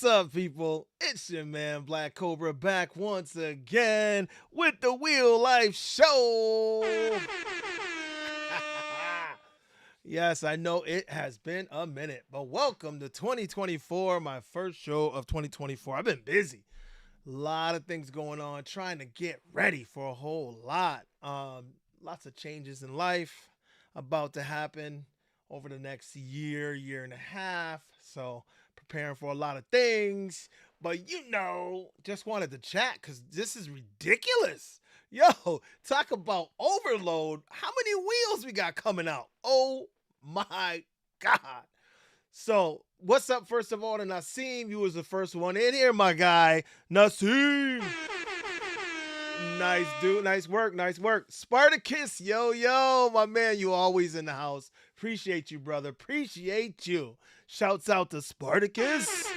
What's up, people? It's your man Black Cobra back once again with the Wheel Life Show. Yes, I know it has been a minute, but welcome to 2024, my first show of 2024. I've been busy. A lot of things going on, trying to get ready for a whole lot. Lots of changes in life about to happen over the next year, year and a half. So preparing for a lot of things. But just wanted to chat because this is ridiculous. Yo, talk about overload. How many wheels we got coming out? Oh my God. So, what's up, first of all, to Nasim? You was the first one in here, my guy. Nasim. Nice, dude. Nice work. Nice work. Spartacus. Yo, yo, my man. You always in the house. Appreciate you, brother. Appreciate you. Shouts out to Spartacus.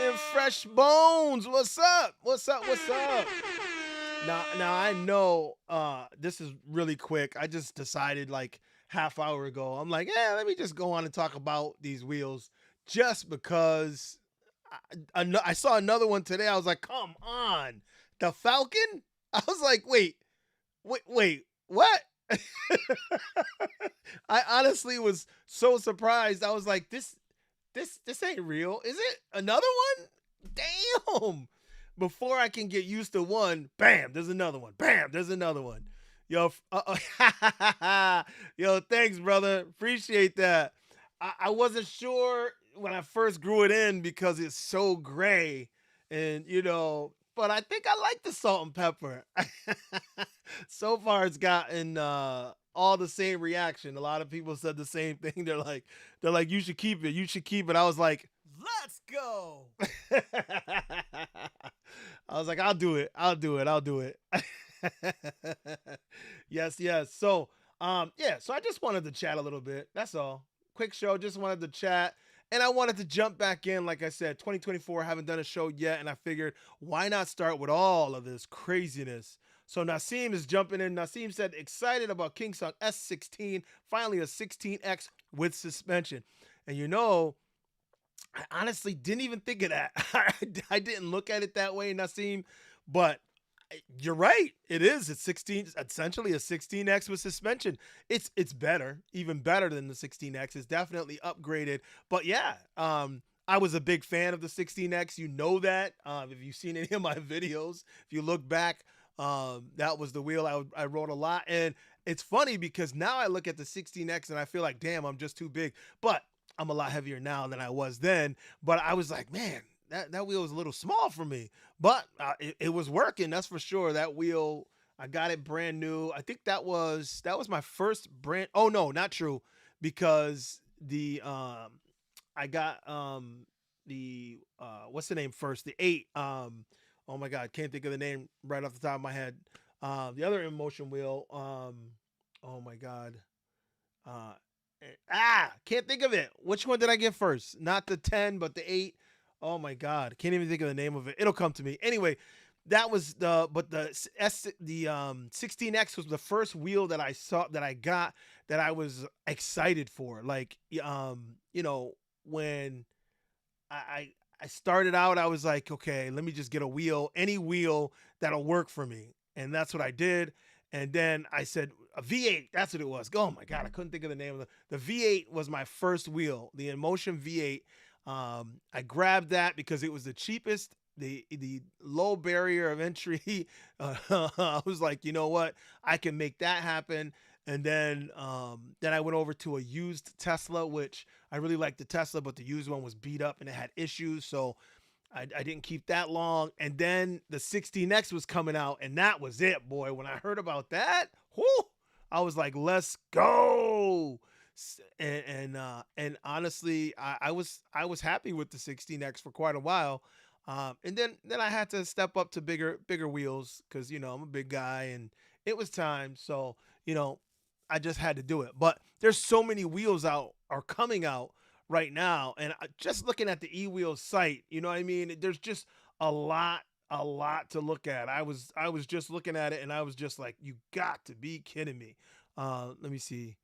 And Fresh Bones. What's up? What's up? What's up? Now I know this is really quick. I just decided like half hour ago. I'm like, yeah, let me just go on and talk about these wheels just because I saw another one today. I was like, come on, the Falcon. I was like, wait, what? I honestly was so surprised. I was like, this ain't real. Is it another one? Damn. Before I can get used to one, bam, there's another one. Bam, there's another one. Yo, yo, thanks, brother. Appreciate that. I wasn't sure when I first grew it in because it's so gray, and but I think I like the salt and pepper. So far, it's gotten all the same reaction. A lot of people said the same thing. They're like, you should keep it. You should keep it. I was like, let's go. I was like, I'll do it. I'll do it. I'll do it. Yes, yes. So, yeah. So I just wanted to chat a little bit. That's all. Quick show. Just wanted to chat. And I wanted to jump back in. Like I said, 2024, I haven't done a show yet. And I figured, why not start with all of this craziness? So Nasim is jumping in. Nasim said, excited about King Song S16, finally a 16X with suspension. And I honestly didn't even think of that. I didn't look at it that way, Nasim, but you're right. It is. It's 16, essentially a 16X with suspension. It's better, even better than the 16X. It's definitely upgraded. But yeah, I was a big fan of the 16X. You know that. If you've seen any of my videos, if you look back, that was the wheel I rode a lot. And it's funny because now I look at the 16X and I feel like, damn, I'm just too big. But I'm a lot heavier now than I was then. But I was like, man, that wheel was a little small for me. But it was working, that's for sure. That wheel, I got it brand new. I think that was my first brand. Oh no, not true, because I got what's the name first? The 8. Oh my god, can't think of the name right off the top of my head. The other emotion wheel. Oh my god. Uh, can't think of it. Which one did I get first? Not the 10, but the 8. Oh my god, can't even think of the name of it. It'll come to me. Anyway, that was the 16X was the first wheel that I saw that I got that I was excited for. Like when I started out, I was like, okay, let me just get a wheel, any wheel that'll work for me. And that's what I did. And then I said, a V8, that's what it was. Oh my God, I couldn't think of the name of the V8 was my first wheel, the Emotion V8. I grabbed that because it was the cheapest, the low barrier of entry. I was like, you know what, I can make that happen. And then I went over to a used Tesla, which I really liked the Tesla, but the used one was beat up and it had issues. So I didn't keep that long. And then the 16X was coming out, and that was it, boy. When I heard about that, whoo, I was like, let's go. And honestly, I was happy with the 16X for quite a while. And then I had to step up to bigger wheels because I'm a big guy and it was time. So you know I just had to do it. But there's so many wheels out are coming out right now, and just looking at the eWheel site, you know what I mean? There's just a lot to look at. I was just looking at it, and I was just like, you got to be kidding me. Let me see.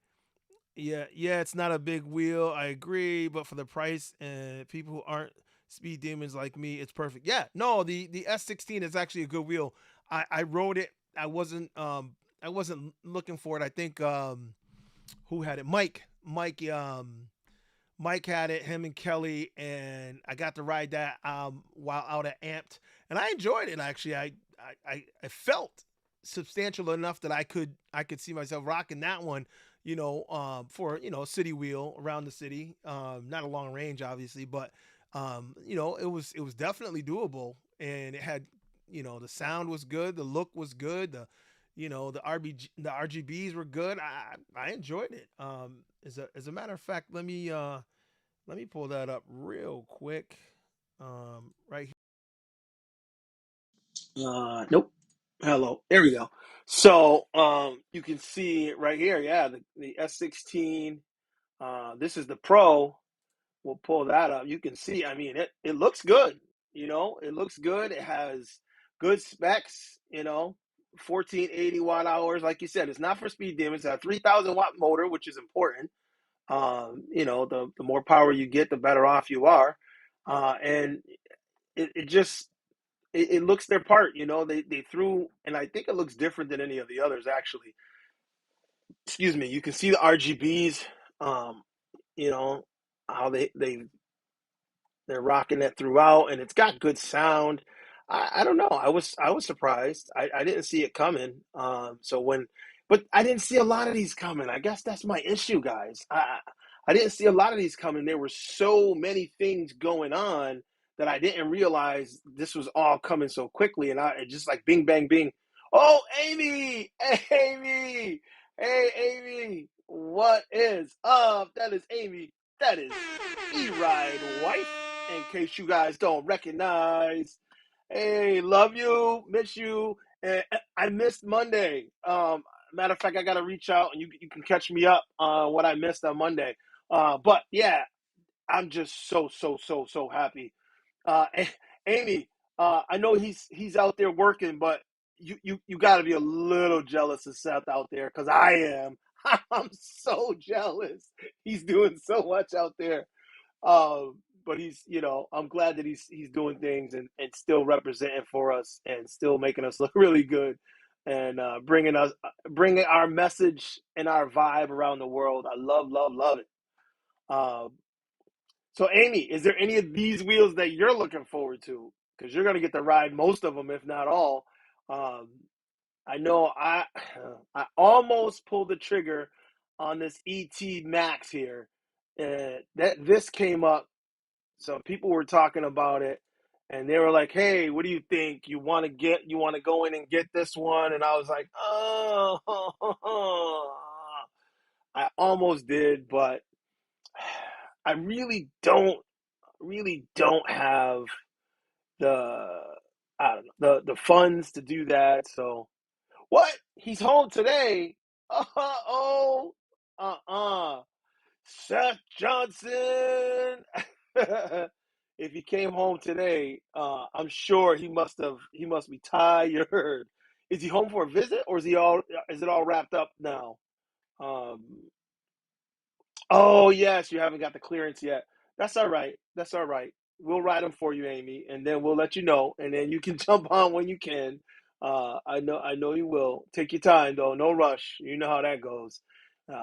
Yeah, yeah, it's not a big wheel. I agree, but for the price and people who aren't speed demons like me, it's perfect. Yeah, no, the S16 is actually a good wheel. I rode it. I wasn't looking for it. I think who had it? Mike had it, him and Kelly, and I got to ride that while out at Amped, and I enjoyed it. Actually, I felt substantial enough that I could see myself rocking that one, for a city wheel around the city. Not a long range, obviously, but it was definitely doable, and it had, the sound was good, the look was good, the RGBs were good. I enjoyed it. As a matter of fact, let me pull that up real quick. Right Nope. Hello. There we go. So you can see right here, yeah, the S16. This is the Pro. We'll pull that up. You can see, I mean, it looks good. It looks good. It has good specs, 1480 watt hours. Like you said, it's not for speed demons. It's a 3000 watt motor, which is important. The more power you get, the better off you are. And it just it looks their part. They threw, and I think it looks different than any of the others actually. Excuse me. You can see the RGBs. Um, you know how they're rocking it throughout, and it's got good sound. I don't know. I was surprised. I didn't see it coming. But I didn't see a lot of these coming. I guess that's my issue, guys. I didn't see a lot of these coming. There were so many things going on that I didn't realize this was all coming so quickly, and it just like bing bang bing. Oh, Amy, Amy, hey, Amy, what is up? That is Amy. That is E-Ride wife, in case you guys don't recognize. Hey, love you, miss you. And I missed Monday. Matter of fact, I got to reach out and you can catch me up on what I missed on Monday. But yeah, I'm just so happy. Amy, I know he's out there working, but you got to be a little jealous of Seth out there because I am. I'm so jealous. He's doing so much out there. But I'm glad that he's doing things and still representing for us and still making us look really good and bringing our message and our vibe around the world. I love it. Um, so Amy, is there any of these wheels that you're looking forward to? Because you're gonna get to ride most of them, if not all. Um, I know I almost pulled the trigger on this ET Max here. That this came up, so people were talking about it, and they were like, "Hey, what do you think? You want to go in and get this one?" And I was like, "Oh, I almost did, but I really don't have the I don't know the funds to do that." So what? He's home today? Oh, uh-uh. Seth Johnson. If he came home today, I'm sure he must be tired. Is he home for a visit or is it all wrapped up now? Um, oh yes, you haven't got the clearance yet. That's all right. That's all right. We'll write them for you, Amy, and then we'll let you know, and then you can jump on when you can. I know you will. Take your time though, no rush. You know how that goes.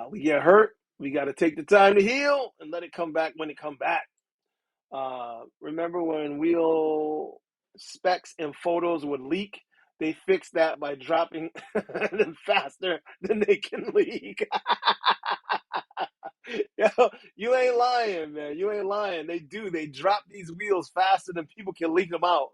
We get hurt, we got to take the time to heal and let it come back when it come back. Remember when wheel specs and photos would leak? They fixed that by dropping them faster than they can leak. Yo, you ain't lying, man. You ain't lying. They do. They drop these wheels faster than people can leak them out.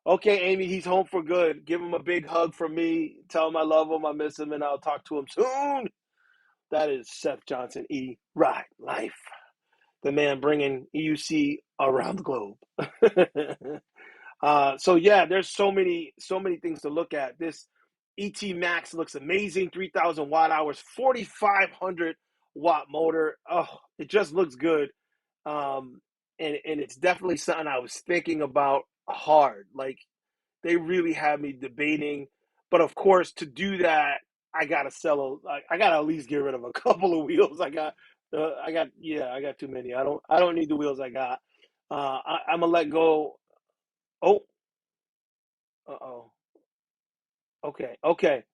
Okay, Amy, he's home for good. Give him a big hug from me. Tell him I love him, I miss him, and I'll talk to him soon. That is Seth Johnson, E. Ride Life, the man bringing EUC around the globe. So yeah, there's so many things to look at. This ET Max looks amazing. 3,000 watt hours, 4,500 watt motor. Oh, it just looks good. Um, and it's definitely something I was thinking about hard. Like they really had me debating, but of course to do that, I gotta sell. I gotta at least get rid of a couple of wheels I got I got too many. I don't need the wheels I got. I'm gonna let go. Oh, uh-oh. Okay, okay.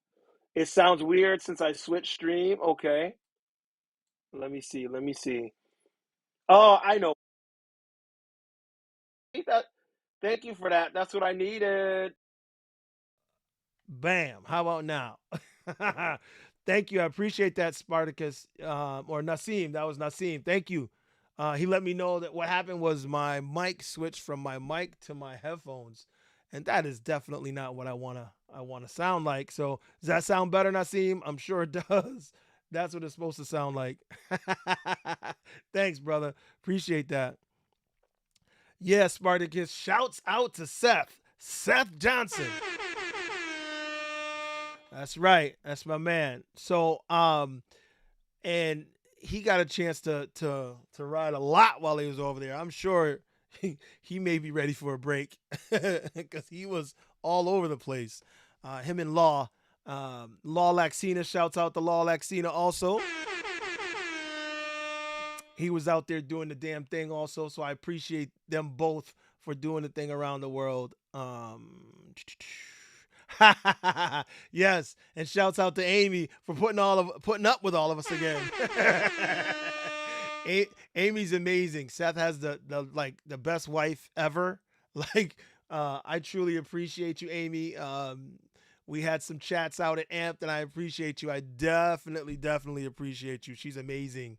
It sounds weird since I switched stream. Okay, let me see. Let me see. Oh, I know. That, thank you for that. That's what I needed. Bam. How about now? Thank you. I appreciate that, Spartacus, or Nassim. That was Nassim. Thank you. He let me know that what happened was my mic switched from my mic to my headphones, and that is definitely not what I wanna sound like. So does that sound better, Nassim? I'm sure it does. That's what it's supposed to sound like. Thanks, brother. Appreciate that. Yeah, Spartacus. Shouts out to Seth Johnson. That's right. That's my man. So, and he got a chance to ride a lot while he was over there. I'm sure he may be ready for a break because he was all over the place. Him and Law Laxina. Shouts out to Law Laxina also. He was out there doing the damn thing also. So I appreciate them both for doing the thing around the world. Yes, and shouts out to Amy for putting up with all of us again. Amy's amazing. Seth has the best wife ever. Like I truly appreciate you, Amy. We had some chats out at Amped, and I appreciate you. I definitely appreciate you. She's amazing.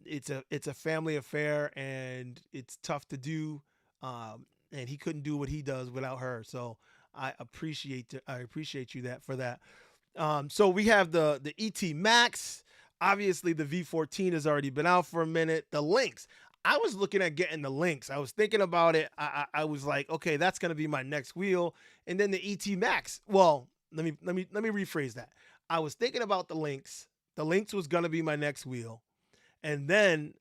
It's a family affair, and it's tough to do. And he couldn't do what he does without her. So I appreciate you that for that. So we have the ET Max. Obviously, the V14 has already been out for a minute. The links. I was looking at getting the links. I was thinking about it. I was like, okay, that's gonna be my next wheel. And then the ET Max. Well, let me rephrase that. I was thinking about the links. The links was gonna be my next wheel, and then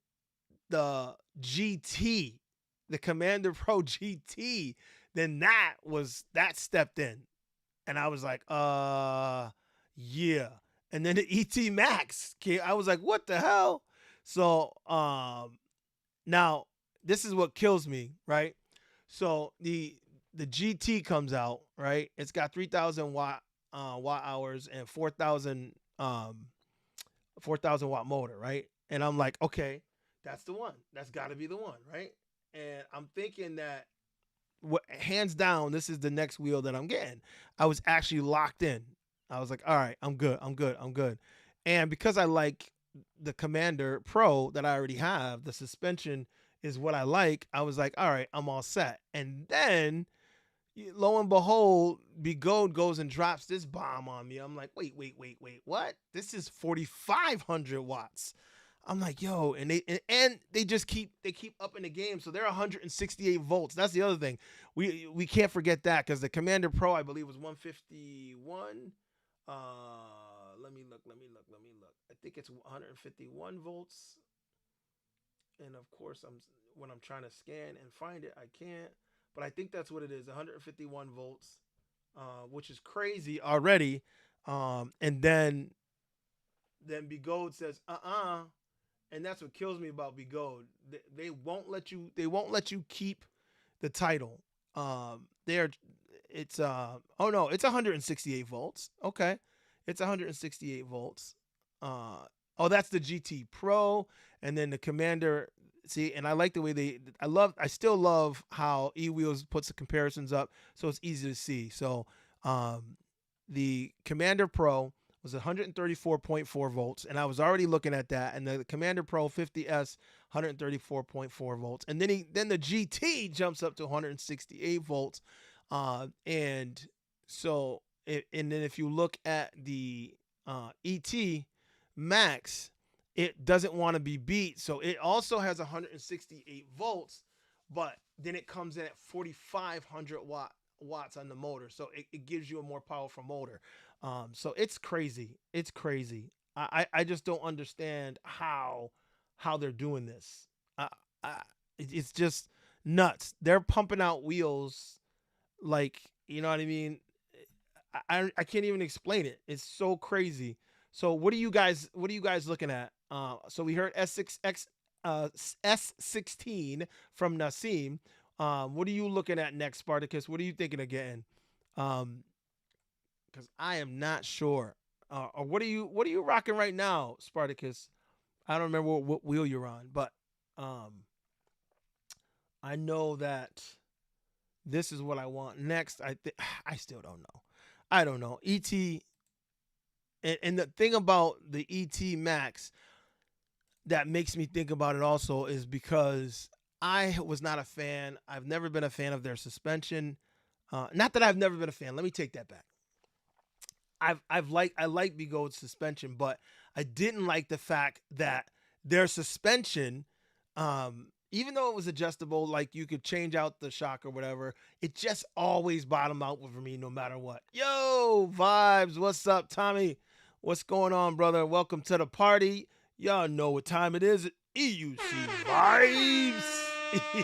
the GT, the Commander Pro GT, then that stepped in, and I was like, yeah. And then the ET Max came. I was like, what the hell? So now this is what kills me, right? So the GT comes out, right? It's got 3,000 watt hours and 4,000 watt motor, right? And I'm like, okay, that's the one. That's got to be the one, right? And I'm thinking that hands down, this is the next wheel that I'm getting. I was actually locked in. I was like, all right, I'm good. I'm good. I'm good. And because I like the Commander Pro that I already have, the suspension is what I like. I was like, all right, I'm all set. And then lo and behold, Begode goes and drops this bomb on me. I'm like, wait, what? This is 4,500 watts. I'm like, yo, and they just keep up in the game, so they're 168 volts. That's the other thing. We can't forget that because the Commander Pro, I believe, was 151. Let me look. I think it's 151 volts. And of course, when I'm trying to scan and find it, I can't. But I think that's what it is, 151 volts, which is crazy already. And then Begode says, and that's what kills me about Begode. They won't let you. They won't let you keep the title. They're it's oh no, it's 168 volts. Okay, it's 168 volts. Uh, oh, that's the GT Pro, and then the Commander. See, and I like the way I still love how eWheels puts the comparisons up, so it's easy to see. So, um, the Commander Pro was 134.4 volts, and I was already looking at that. And the Commander Pro 50S, 134.4 volts, and then the GT jumps up to 168 volts, and so and then if you look at the ET Max, it doesn't want to be beat, so it also has 168 volts, but then it comes in at 4,500 watts on the motor, so it gives you a more powerful motor. So it's crazy. It's crazy. I just don't understand how they're doing this. I, I, it's just nuts. They're pumping out wheels like, you know what I mean. I can't even explain it. It's so crazy. So what are you guys looking at? So we heard S16 from Nassim. What are you looking at next, Spartacus? What are you thinking of getting? Um, because I am not sure. Or what are you rocking right now, Spartacus? I don't remember what wheel you're on, but um, I know that this is what I want next. I still don't know. I don't know. And the thing about the ET Max that makes me think about it also is because I was not a fan. I've never been a fan of their suspension. Not that I've never been a fan. Let me take that back. I like Bigode's suspension, but I didn't like the fact that their suspension, even though it was adjustable, like you could change out the shock or whatever, it just always bottomed out for me no matter what. Yo, vibes, what's up, Tommy? What's going on, brother? Welcome to the party. Y'all know what time it is. EUC vibes.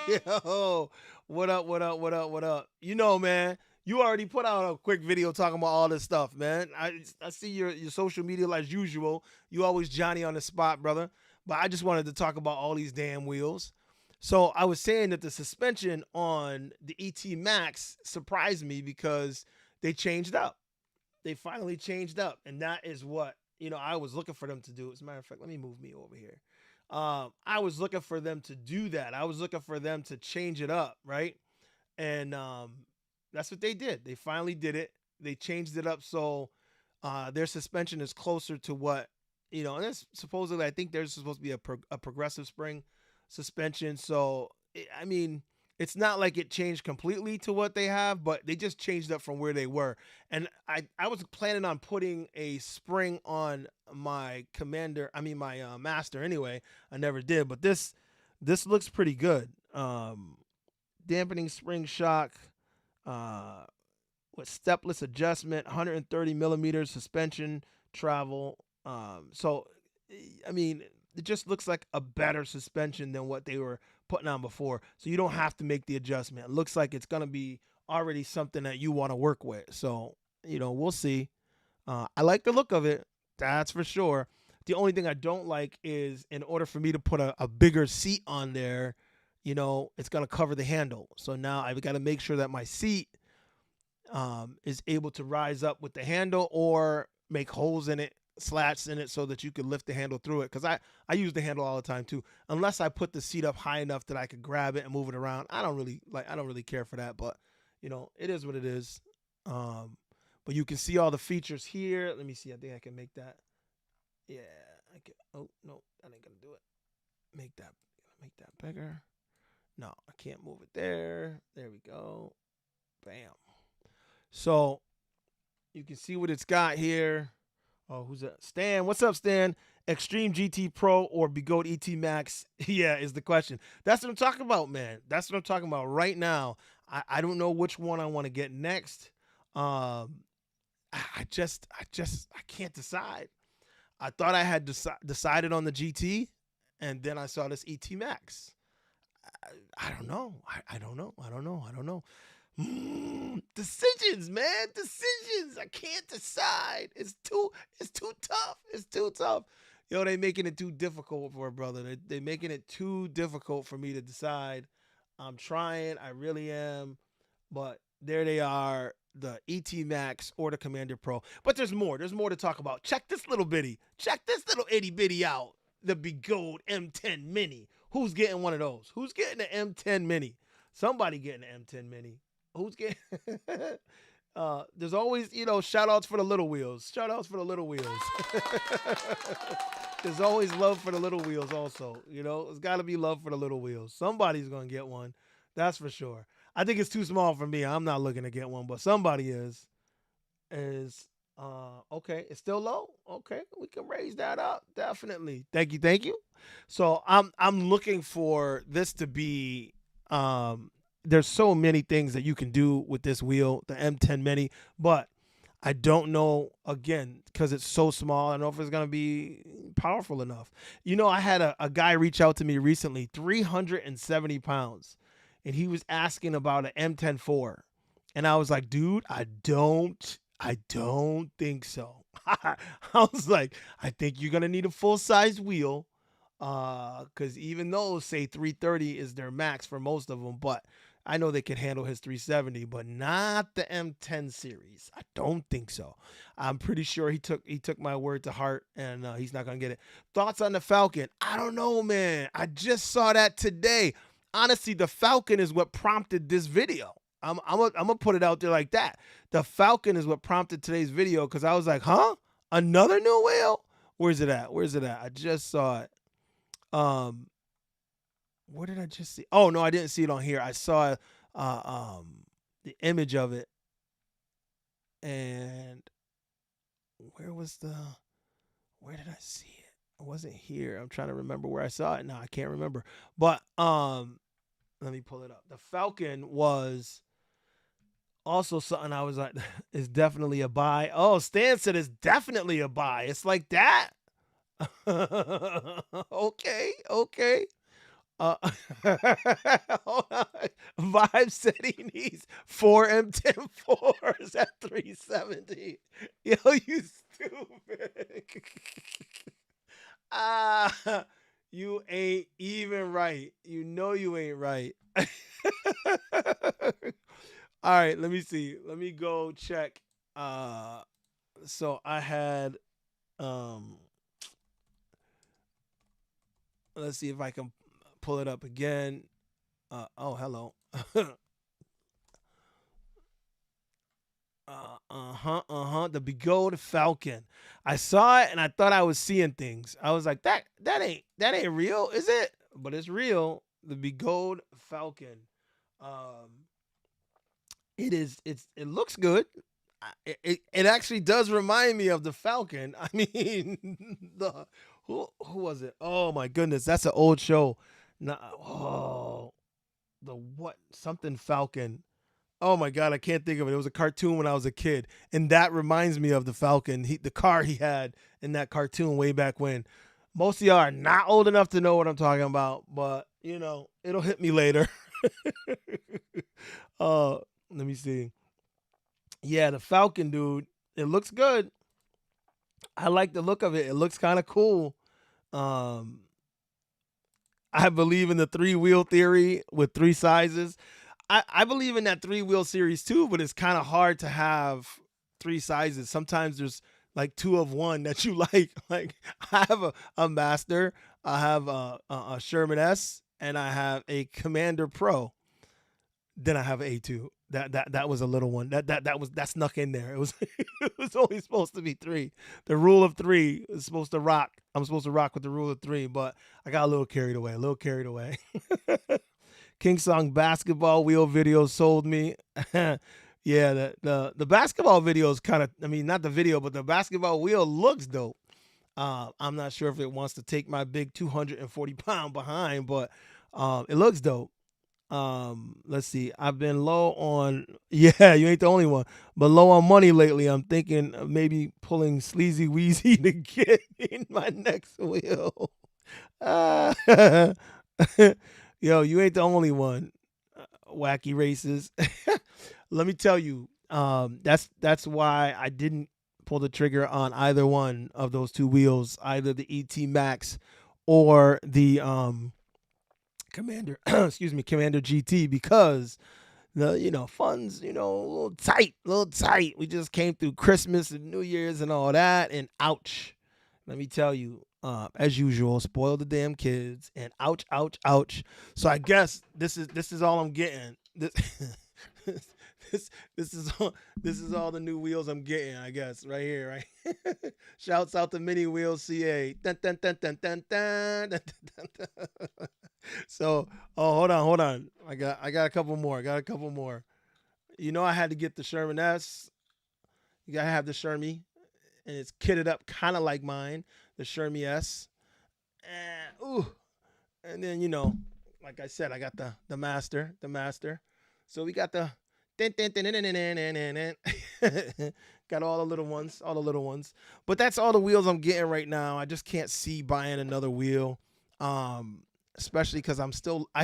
Yo, what up? What up? What up? What up? You know, man. You already put out a quick video talking about all this stuff, man. I see your social media as usual. You always Johnny on the spot, brother. But I just wanted to talk about all these damn wheels. So I was saying that the suspension on the ET Max surprised me because they changed up. They finally changed up, and that is what I was looking for them to do. As a matter of fact, let me move me over here. I was looking for them to do that. I was looking for them to change it up, right? And that's what they did. They finally did it. They changed it up so their suspension is closer to what and that's supposedly I think there's supposed to be a progressive spring suspension. So I mean, it's not like it changed completely to what they have, but they just changed up from where they were. And I was planning on putting a spring on my Commander, I mean my Master anyway. I never did, but this looks pretty good. Dampening spring shock, uh, with stepless adjustment, 130 millimeters suspension travel. So I mean, it just looks like a better suspension than what they were putting on before. So you don't have to make the adjustment. It looks like it's gonna be already something that you want to work with. So we'll see. I like the look of it. That's for sure. The only thing I don't like is in order for me to put a bigger seat on there, it's gonna cover the handle. So now I've got to make sure that my seat is able to rise up with the handle or make holes in it, slats in it, so that you can lift the handle through it. Because I use the handle all the time too. Unless I put the seat up high enough that I could grab it and move it around. I don't really care for that, but it is what it is. But you can see all the features here. Let me see. I think I can make that. Yeah, I can. Oh no, that ain't gonna do it. Make that bigger. No, I can't move it there. There we go. Bam. So you can see what it's got here. Oh, who's that? Stan. What's up, Stan? Extreme GT Pro or Begode ET Max? Yeah, is the question. That's what I'm talking about, man. That's what I'm talking about right now. I don't know which one I want to get next. I can't decide. I thought I had decided on the GT, and then I saw this ET Max. I don't know. I don't know. I don't know. I don't know. Decisions, man. Decisions. I can't decide. It's too tough. It's too tough. They making it too difficult for a brother. They making it too difficult for me to decide. I'm trying. I really am. But there they are, the ET Max or the Commander Pro. But there's more. There's more to talk about. Check this little itty bitty out. The Begode M10 Mini. Who's getting one of those? Who's getting an M10 Mini? Somebody getting an M10 Mini. Who's getting there's always, shout outs for the little wheels. Shout outs for the little wheels. There's always love for the little wheels also. There's gotta be love for the little wheels. Somebody's gonna get one. That's for sure. I think it's too small for me. I'm not looking to get one, but somebody is. Okay, it's still low. Okay, we can raise that up. Definitely. Thank you. So I'm looking for this to be there's so many things that you can do with this wheel, the M10 Mini, but I don't know, again, because it's so small, I don't know if it's going to be powerful enough. I had a guy reach out to me recently, 370 pounds, and he was asking about an M10-4. And I was like, dude, I don't I don't think so. I was like, I think you're gonna need a full size wheel, because even though say 330 is their max for most of them, but I know they can handle his 370, but not the M10 series. I don't think so. I'm pretty sure he took my word to heart, and he's not gonna get it. Thoughts on the Falcon? I don't know, man. I just saw that today. Honestly, the Falcon is what prompted this video. I'm gonna put it out there like that. The Falcon is what prompted today's video because I was like, huh? Another new whale? Where's it at? Where's it at? I just saw it. Um, where did I just see? Oh no, I didn't see it on here. I saw the image of it, and where was the? Where did I see it? It wasn't here. I'm trying to remember where I saw it. No, I can't remember. But let me pull it up. The Falcon was also something I was like, it's definitely a buy. Oh, Stan said it's definitely a buy. It's like that. Okay, okay. Uh, hold on. Vibe said he needs 4 M104s at 370. Yo, you stupid. Ah, you ain't even right. You know you ain't right. All right, let me see. Let me go check. So I had let's see if I can pull it up again. Oh, hello. The Begode Falcon. I saw it and I thought I was seeing things. I was like, that ain't real, is it? But it's real. The Begode Falcon. Um, it looks good. It actually does remind me of the Falcon. I mean, the who was it? Oh my goodness, that's an old show. Nah, oh, the what something Falcon. Oh my god, I can't think of it. It was a cartoon when I was a kid, and that reminds me of the Falcon. The car he had in that cartoon way back when. Most of y'all are not old enough to know what I'm talking about, but it'll hit me later. uh, let me see. Yeah, the Falcon, dude. It looks good. I like the look of it. It looks kind of cool. Um, I believe in the three wheel theory with three sizes. I believe in that three wheel series too, but it's kind of hard to have three sizes. Sometimes there's like two of one that you like. Like I have a Master, I have a Sherman S, and I have a Commander Pro. Then I have an A2. That was a little one. That snuck in there. It was it was only supposed to be three. The rule of three is supposed to rock. I'm supposed to rock with the rule of three, but I got a little carried away. A little carried away. King Song basketball wheel video sold me. Yeah, the basketball video is kind of. I mean, not the video, but the basketball wheel looks dope. I'm not sure if it wants to take my big 240-pound behind, but it looks dope. Let's see. I've been low on yeah, you ain't the only one, but low on money lately. I'm thinking of maybe pulling Sleazy Wheezy to get in my next wheel. Uh, yo, you ain't the only one. Wacky races. Let me tell you, that's why I didn't pull the trigger on either one of those two wheels, either the ET Max or the Commander, excuse me, Commander GT, because the funds, a little tight. We just came through Christmas and New Year's and all that, and ouch. Let me tell you, as usual, spoil the damn kids, and ouch, ouch, ouch. So I guess this is all I'm getting. This this is all the new wheels I'm getting. I guess right here, right. Shouts out to Mini Wheels CA. Dun, dun, dun, dun, dun, dun, dun, dun, dun. So, oh, hold on. I got a couple more. I had to get the Sherman S. You gotta have the Shermy, and it's kitted up kind of like mine, the Shermy S. And then like I said, I got the Master, So we got the got all the little ones. But that's all the wheels I'm getting right now. I just can't see buying another wheel. Especially because I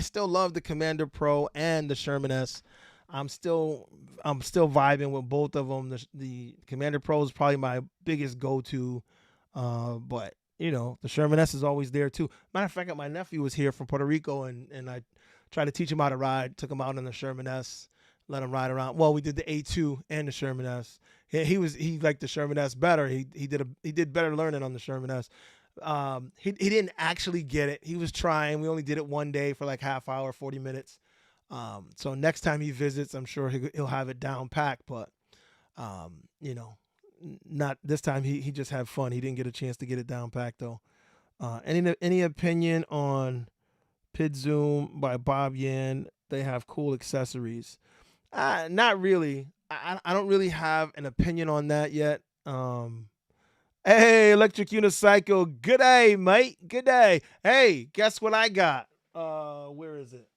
still love the Commander Pro and the Sherman S. I'm still vibing with both of them. The Commander Pro is probably my biggest go-to, but the Sherman S is always there too. Matter of fact, my nephew was here from Puerto Rico, and I tried to teach him how to ride. Took him out on the Sherman S, let him ride around. Well, we did the A2 and the Sherman S. He liked the Sherman S better. He did better learning on the Sherman S. He didn't actually get it. He was trying. We only did it one day for like half hour, 40 minutes. So next time he visits, I'm sure he'll have it down packed. But not this time. He just had fun. He didn't get a chance to get it down packed though. Any opinion on Pid Zoom by Bob Yan? They have cool accessories. Not really. I don't really have an opinion on that yet. Hey, Electric Unicycle. Good day, mate. Good day. Hey, guess what I got? Where is it?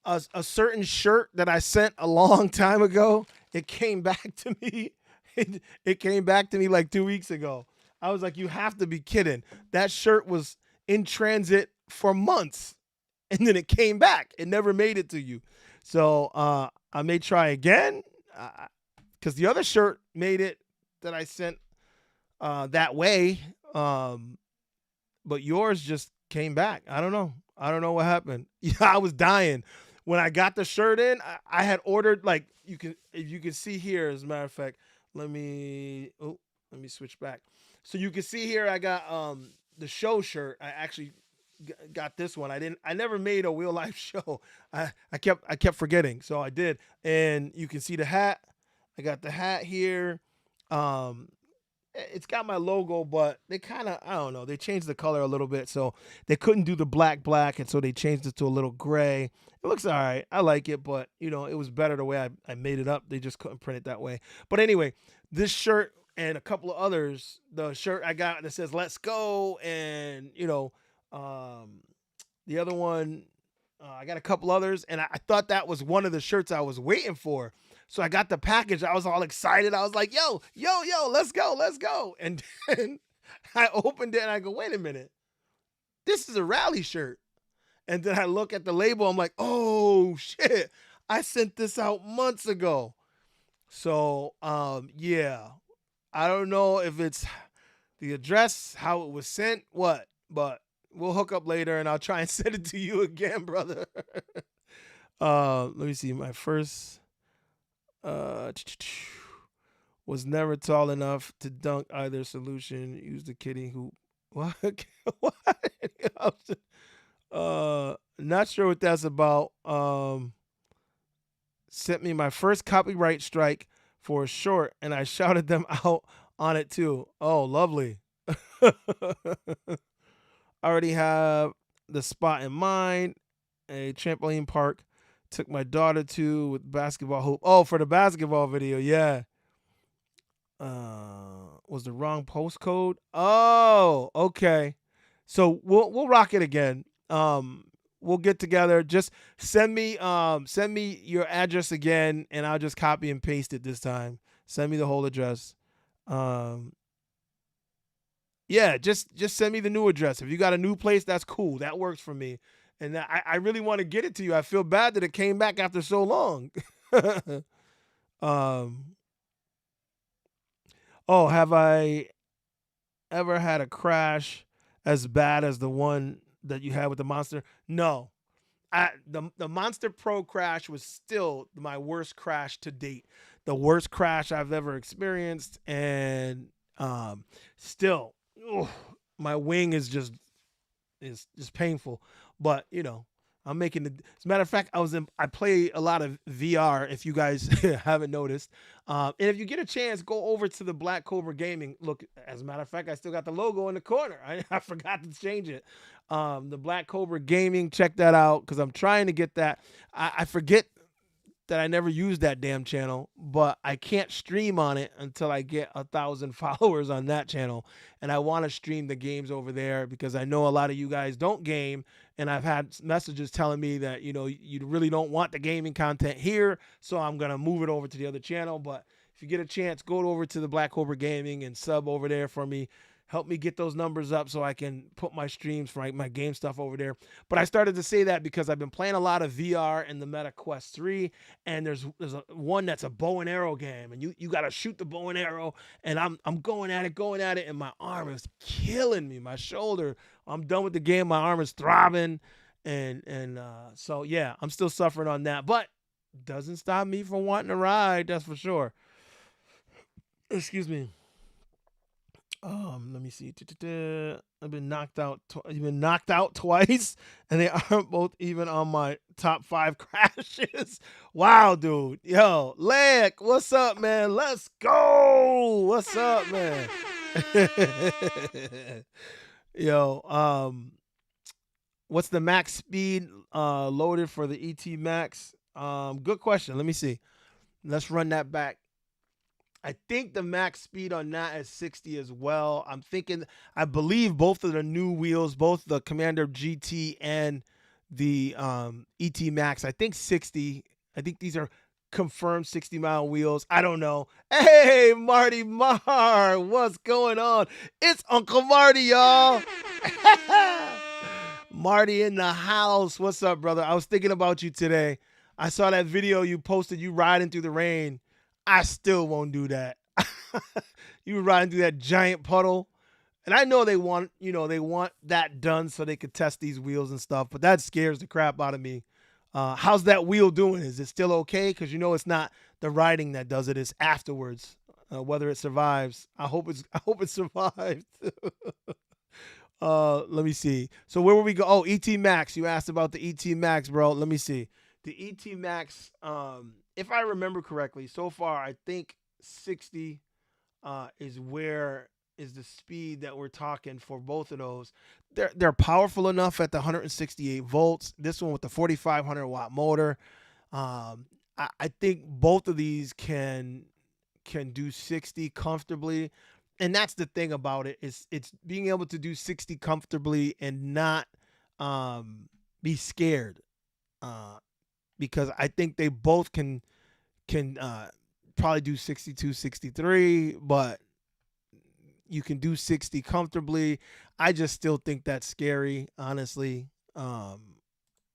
A certain shirt that I sent a long time ago. It came back to me. It came back to me like 2 weeks ago. I was like, you have to be kidding. That shirt was in transit for months, and then it came back. It never made it to you. So I may try again, because the other shirt made it that I sent that way. But yours just came back. I don't know. I don't know what happened. Yeah, I was dying. When I got the shirt in, I had ordered, like, if you can see here, as a matter of fact, let me switch back. So you can see here I got the show shirt. I actually got this one. I never made a real life show. I kept forgetting. So I did. And you can see the hat. I got the hat here. It's got my logo, but they kind of, I don't know, they changed the color a little bit. So they couldn't do the black, and so they changed it to a little gray. It looks all right. I like it, but, it was better the way I made it up. They just couldn't print it that way. But anyway, this shirt and a couple of others, the shirt I got that says "Let's Go," and, the other one, I got a couple others, and I thought that was one of the shirts I was waiting for. So I got the package. I was all excited. I was like, yo, let's go. And then I opened it and I go, wait a minute. This is a rally shirt. And then I look at the label. I'm like, oh, shit. I sent this out months ago. So, yeah. I don't know if it's the address, how it was sent, what. But we'll hook up later and I'll try and send it to you again, brother. Let me see. My first... was never tall enough to dunk either solution. Use the kiddie hoop. What? What? Not sure what that's about. Sent me my first copyright strike for a short, and I shouted them out on it too. Oh, lovely. Already have the spot in mind. A trampoline park. Took my daughter to with basketball hoop. Oh, for the basketball video, yeah. Was the wrong postcode? Oh, okay. So we'll rock it again. We'll get together. Just send me your address again, and I'll just copy and paste it this time. Send me the whole address. Yeah, just send me the new address. If you got a new place, that's cool. That works for me. And I really want to get it to you. I feel bad that it came back after so long. Oh, have I ever had a crash as bad as the one that you had with the Monster? No. The Monster Pro crash was still my worst crash to date. The worst crash I've ever experienced. And still, my wing is just painful. But, I'm making as a matter of fact, I play a lot of VR, if you guys haven't noticed. And if you get a chance, go over to the ThaBlackCobra Gaming. Look, as a matter of fact, I still got the logo in the corner. I forgot to change it. The ThaBlackCobra Gaming, check that out, because I'm trying to get that. I forget that I never used that damn channel, but I can't stream on it until I get 1,000 followers on that channel. And I want to stream the games over there because I know a lot of you guys don't game, and I've had messages telling me that, you really don't want the gaming content here. So I'm going to move it over to the other channel. But if you get a chance, go over to the ThaBlackCobra Gaming and sub over there for me. help me get those numbers up so I can put my streams for my game stuff over there. But I started to say that because I've been playing a lot of VR in the Meta Quest 3, and there's one that's a bow and arrow game, and you got to shoot the bow and arrow, and I'm going at it, and my arm is killing me, my shoulder. I'm done with the game, my arm is throbbing, and so yeah, I'm still suffering on that, but doesn't stop me from wanting to ride, that's for sure. Excuse me. Let me see. I've been knocked out. You've been knocked out twice, and they aren't both even on my top 5 crashes. Wow, dude. Yo, Leg, what's up, man? Let's go. What's up, man? Yo, what's the max speed loaded for the ET Max? Good question. Let me see. Let's run that back. I think the max speed on that is 60 as well. I believe both of the new wheels, both the Commander GT and the ET Max, I think 60. I think these are confirmed 60-mile wheels. I don't know. Hey, Marty Mar, what's going on? It's Uncle Marty, y'all. Marty in the house. What's up, brother? I was thinking about you today. I saw that video you posted, you riding through the rain. I still won't do that. You were riding through that giant puddle. And I know they want that done so they could test these wheels and stuff, but that scares the crap out of me. How's that wheel doing? Is it still okay? Because it's not the riding that does it, it's afterwards. Whether it survives. I hope it survives. Let me see. So where will we go? Oh, ET Max. You asked about the ET Max, bro. Let me see. The ET Max, if I remember correctly, so far I think 60 is the speed that we're talking for both of those. They're powerful enough at the 168 volts. This one with the 4,500 watt motor. I think both of these can do 60 comfortably. And that's the thing about it, is it's being able to do 60 comfortably and not be scared. Because I think they both can probably do 62, 63, but you can do 60 comfortably. I just still think that's scary, honestly.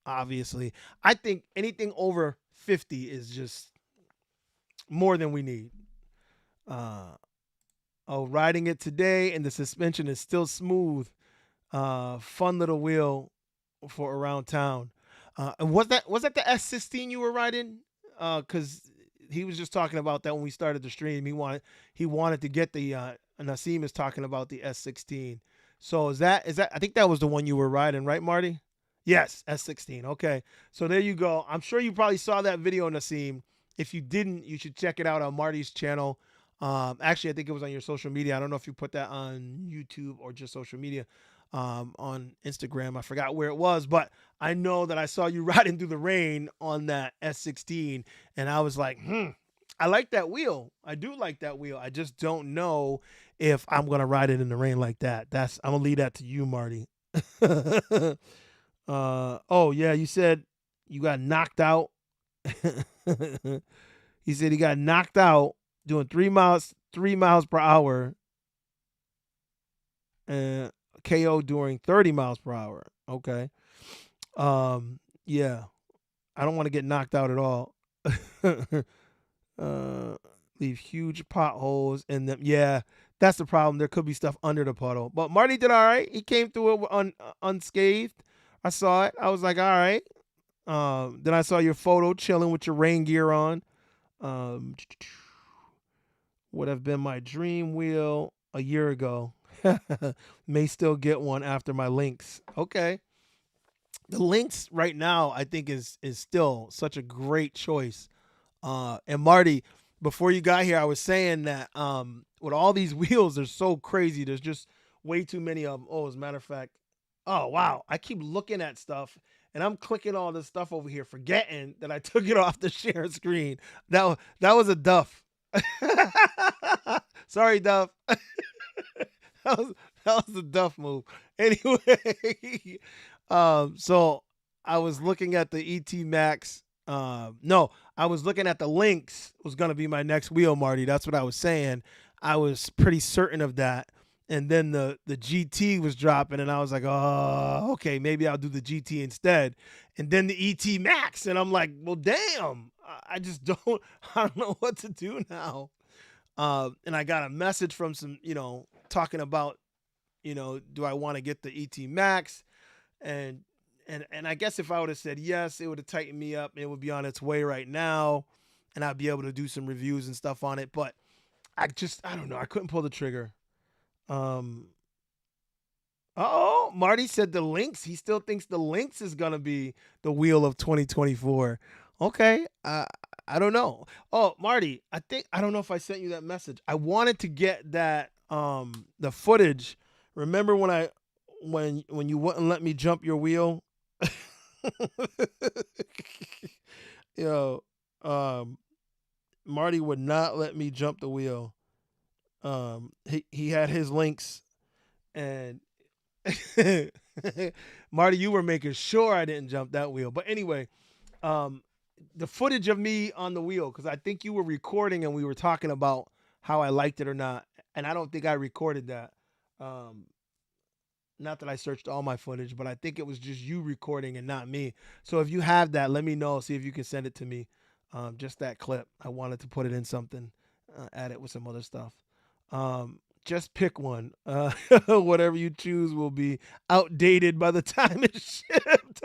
Obviously, I think anything over 50 is just more than we need. Riding it today, and the suspension is still smooth. Fun little wheel for around town. And was that the S16 you were riding? Because he was just talking about that when we started the stream. He wanted to get the Nassim is talking about the S16. So is that I think that was the one you were riding, right, Marty? Yes, S16. Okay, so there you go. I'm sure you probably saw that video, Nassim. If you didn't, you should check it out on Marty's channel. Actually, I think it was on your social media. I don't know if you put that on YouTube or just social media. On Instagram, I forgot where it was, but I know that I saw you riding through the rain on that S16, and I was like, I like that wheel. I do like that wheel. I just don't know if I'm gonna ride it in the rain like that. I'm gonna leave that to you, Marty. Oh yeah, you said you got knocked out. He said he got knocked out doing 3 miles per hour, and KO during 30 miles per hour. Okay. Yeah. I don't want to get knocked out at all. Leave huge potholes in them. Yeah, that's the problem. There could be stuff under the puddle. But Marty did all right. He came through it unscathed. I saw it. I was like, all right. Then I saw your photo chilling with your rain gear on. Would have been my dream wheel a year ago. May still get one after my Lynx. Okay. The Lynx right now, I think, is still such a great choice. And Marty, before you got here, I was saying that with all these wheels, they're so crazy. There's just way too many of them. Oh, as a matter of fact, oh, wow. I keep looking at stuff, and I'm clicking all this stuff over here, forgetting that I took it off the share screen. That was a Duff. Sorry, Duff. that was a Duff move. Anyway, so I was looking at the ET Max. No, I was looking at the Lynx was going to be my next wheel, Marty. That's what I was saying. I was pretty certain of that. and then the GT was dropping, and I was like, oh, okay, maybe I'll do the GT instead. And then the ET Max, and I'm like, well, damn, I just don't, I don't know what to do now. And I got a message from some, talking about, do I want to get the ET Max? And and I guess if I would have said yes, it would have tightened me up. And it would be on its way right now, and I'd be able to do some reviews and stuff on it. But I don't know. I couldn't pull the trigger. Um, oh, Marty said the Lynx. He still thinks the Lynx is gonna be the wheel of 2024. Okay, I don't know. Oh, Marty, I don't know if I sent you that message. I wanted to get that the footage. Remember when you wouldn't let me jump your wheel? Yo, Marty would not let me jump the wheel. He had his links, and Marty, you were making sure I didn't jump that wheel. But anyway, um, the footage of me on the wheel, because I think you were recording and we were talking about how I liked it or not, and I don't think I recorded that. Um, Not that I searched all my footage, but I think it was just you recording and not me. So if you have that, let me know. See if you can send it to me. Just that clip. I wanted to put it in something, add it with some other stuff. Just pick one. Whatever you choose will be outdated by the time it's shipped.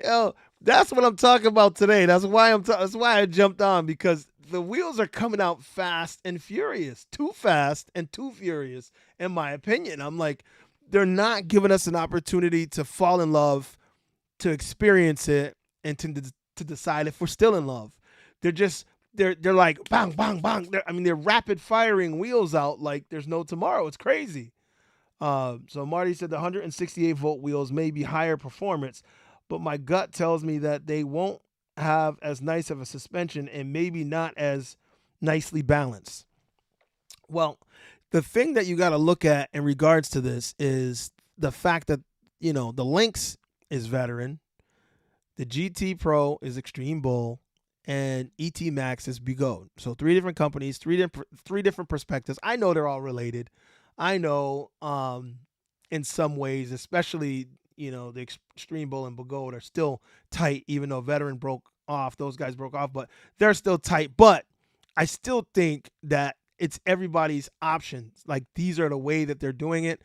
Yo, that's what I'm talking about today. That's why I jumped on, because the wheels are coming out fast and furious, too fast and too furious, in my opinion. I'm like, they're not giving us an opportunity to fall in love, to experience it, and to decide if we're still in love. They're just they're like bang bang bang. They're rapid firing wheels out like there's no tomorrow. It's crazy. So Marty said the 168-volt wheels may be higher performance, but my gut tells me that they won't have as nice of a suspension and maybe not as nicely balanced. Well, the thing that you got to look at in regards to this is the fact that, the Lynx is Veteran, the GT Pro is Extreme Bull, and ET Max is Begode. So three different companies, three different perspectives. I know they're all related. I know in some ways, especially, the Extreme Bull and Begode are still tight, even though Veteran broke off. Those guys broke off, but they're still tight. But I still think that it's everybody's options. Like, these are the way that they're doing it.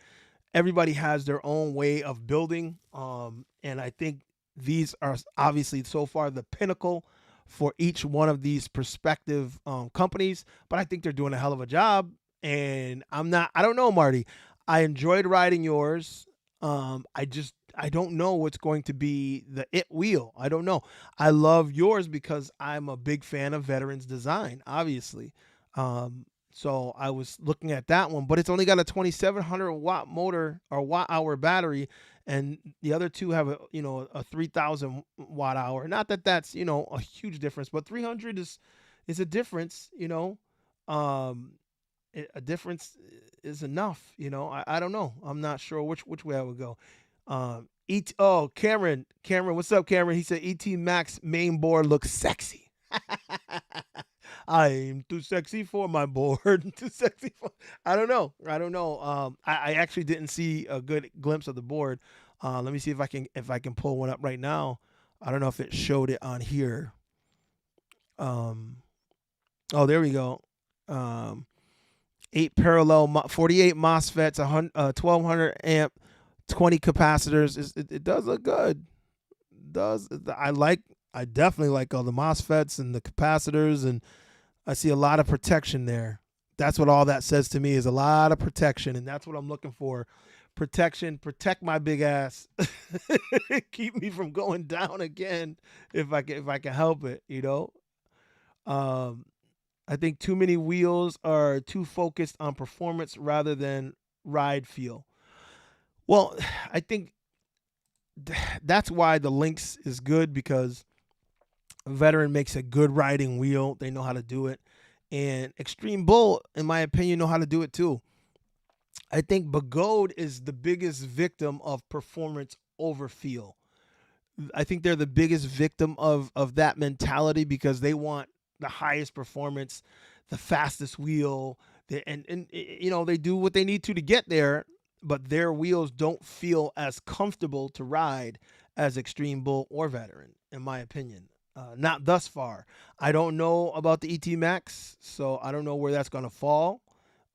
Everybody has their own way of building. And I think these are obviously so far the pinnacle for each one of these prospective companies. But I think they're doing a hell of a job. And I don't know, Marty. I enjoyed riding yours. I don't know what's going to be the wheel. I don't know. I love yours because I'm a big fan of Veteran's design, obviously. So I was looking at that one, but it's only got a 2,700 watt motor or watt hour battery, and the other two have a 3,000 watt hour. Not that that's a huge difference, but 300 is a difference. A difference is enough. I don't know. I'm not sure which way I would go. Cameron, what's up, Cameron? He said ET Max main board looks sexy. I'm too sexy for my board. Too sexy for. I don't know. I actually didn't see a good glimpse of the board. Let me see if I can pull one up right now. I don't know if it showed it on here. Oh, there we go. 8 parallel, 48 MOSFETs, 1200 amp, 20 capacitors. It does look good. I definitely like all the MOSFETs and the capacitors, and I see a lot of protection there. That's what all that says to me, is a lot of protection, and that's what I'm looking for. Protection, protect my big ass. Keep me from going down again if I can help it, I think too many wheels are too focused on performance rather than ride feel. Well, I think that's why the Lynx is good, because Veteran makes a good riding wheel. They know how to do it. And Extreme Bull, in my opinion, know how to do it too. I think Begode is the biggest victim of performance over feel. I think they're the biggest victim of that mentality because they want the highest performance, the fastest wheel, and you know they do what they need to get there, but their wheels don't feel as comfortable to ride as Extreme Bull or Veteran, in my opinion. Not thus far. I don't know about the ET Max, so I don't know where that's gonna fall.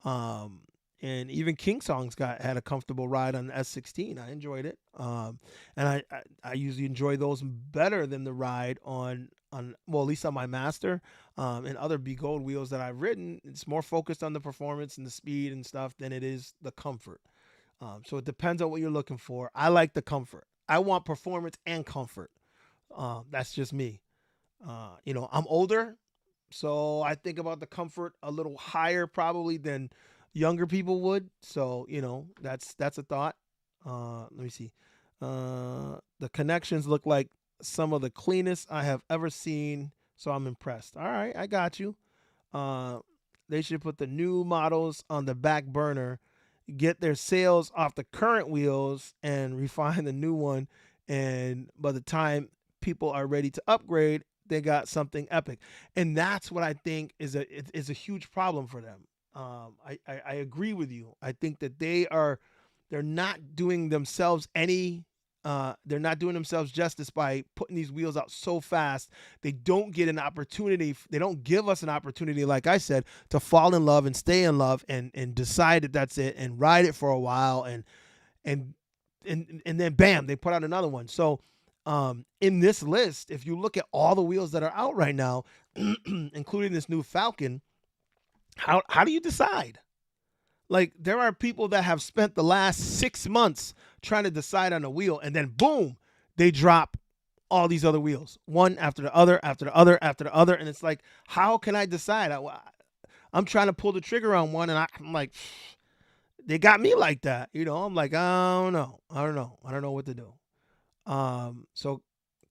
Um, and even King Song's got had a comfortable ride on the S16. I enjoyed it, and I usually enjoy those better than the ride on well, at least on my Master, and other Begode wheels that I've ridden. It's more focused on the performance and the speed and stuff than it is the comfort. So it depends on what you're looking for. I like the comfort. I want performance and comfort. That's just me. You know, I'm older, so I think about the comfort a little higher probably than younger people would. So, you know, that's a thought. Let me see. The connections look like some of the cleanest I have ever seen, so I'm impressed. All right, I got you. Uh, they should put the new models on the back burner, get their sales off the current wheels, and refine the new one. And by the time people are ready to upgrade, they got something epic. And that's what I think is a huge problem for them. I agree with you. I think that they're not doing themselves any they're not doing themselves justice by putting these wheels out so fast. They don't get an opportunity. They don't give us an opportunity, like I said, to fall in love and stay in love and decide that that's it and ride it for a while and and then bam, they put out another one. So in this list, if you look at all the wheels that are out right now, including this new Falcon, how do you decide? Like there are people that have spent the last 6 months trying to decide on a wheel, and then boom, they drop all these other wheels, one after the other, after the other, after the other, and it's like, how can I decide? I'm trying to pull the trigger on one, and I'm like, they got me like that, you know. I'm like, I don't know, I don't know what to do. So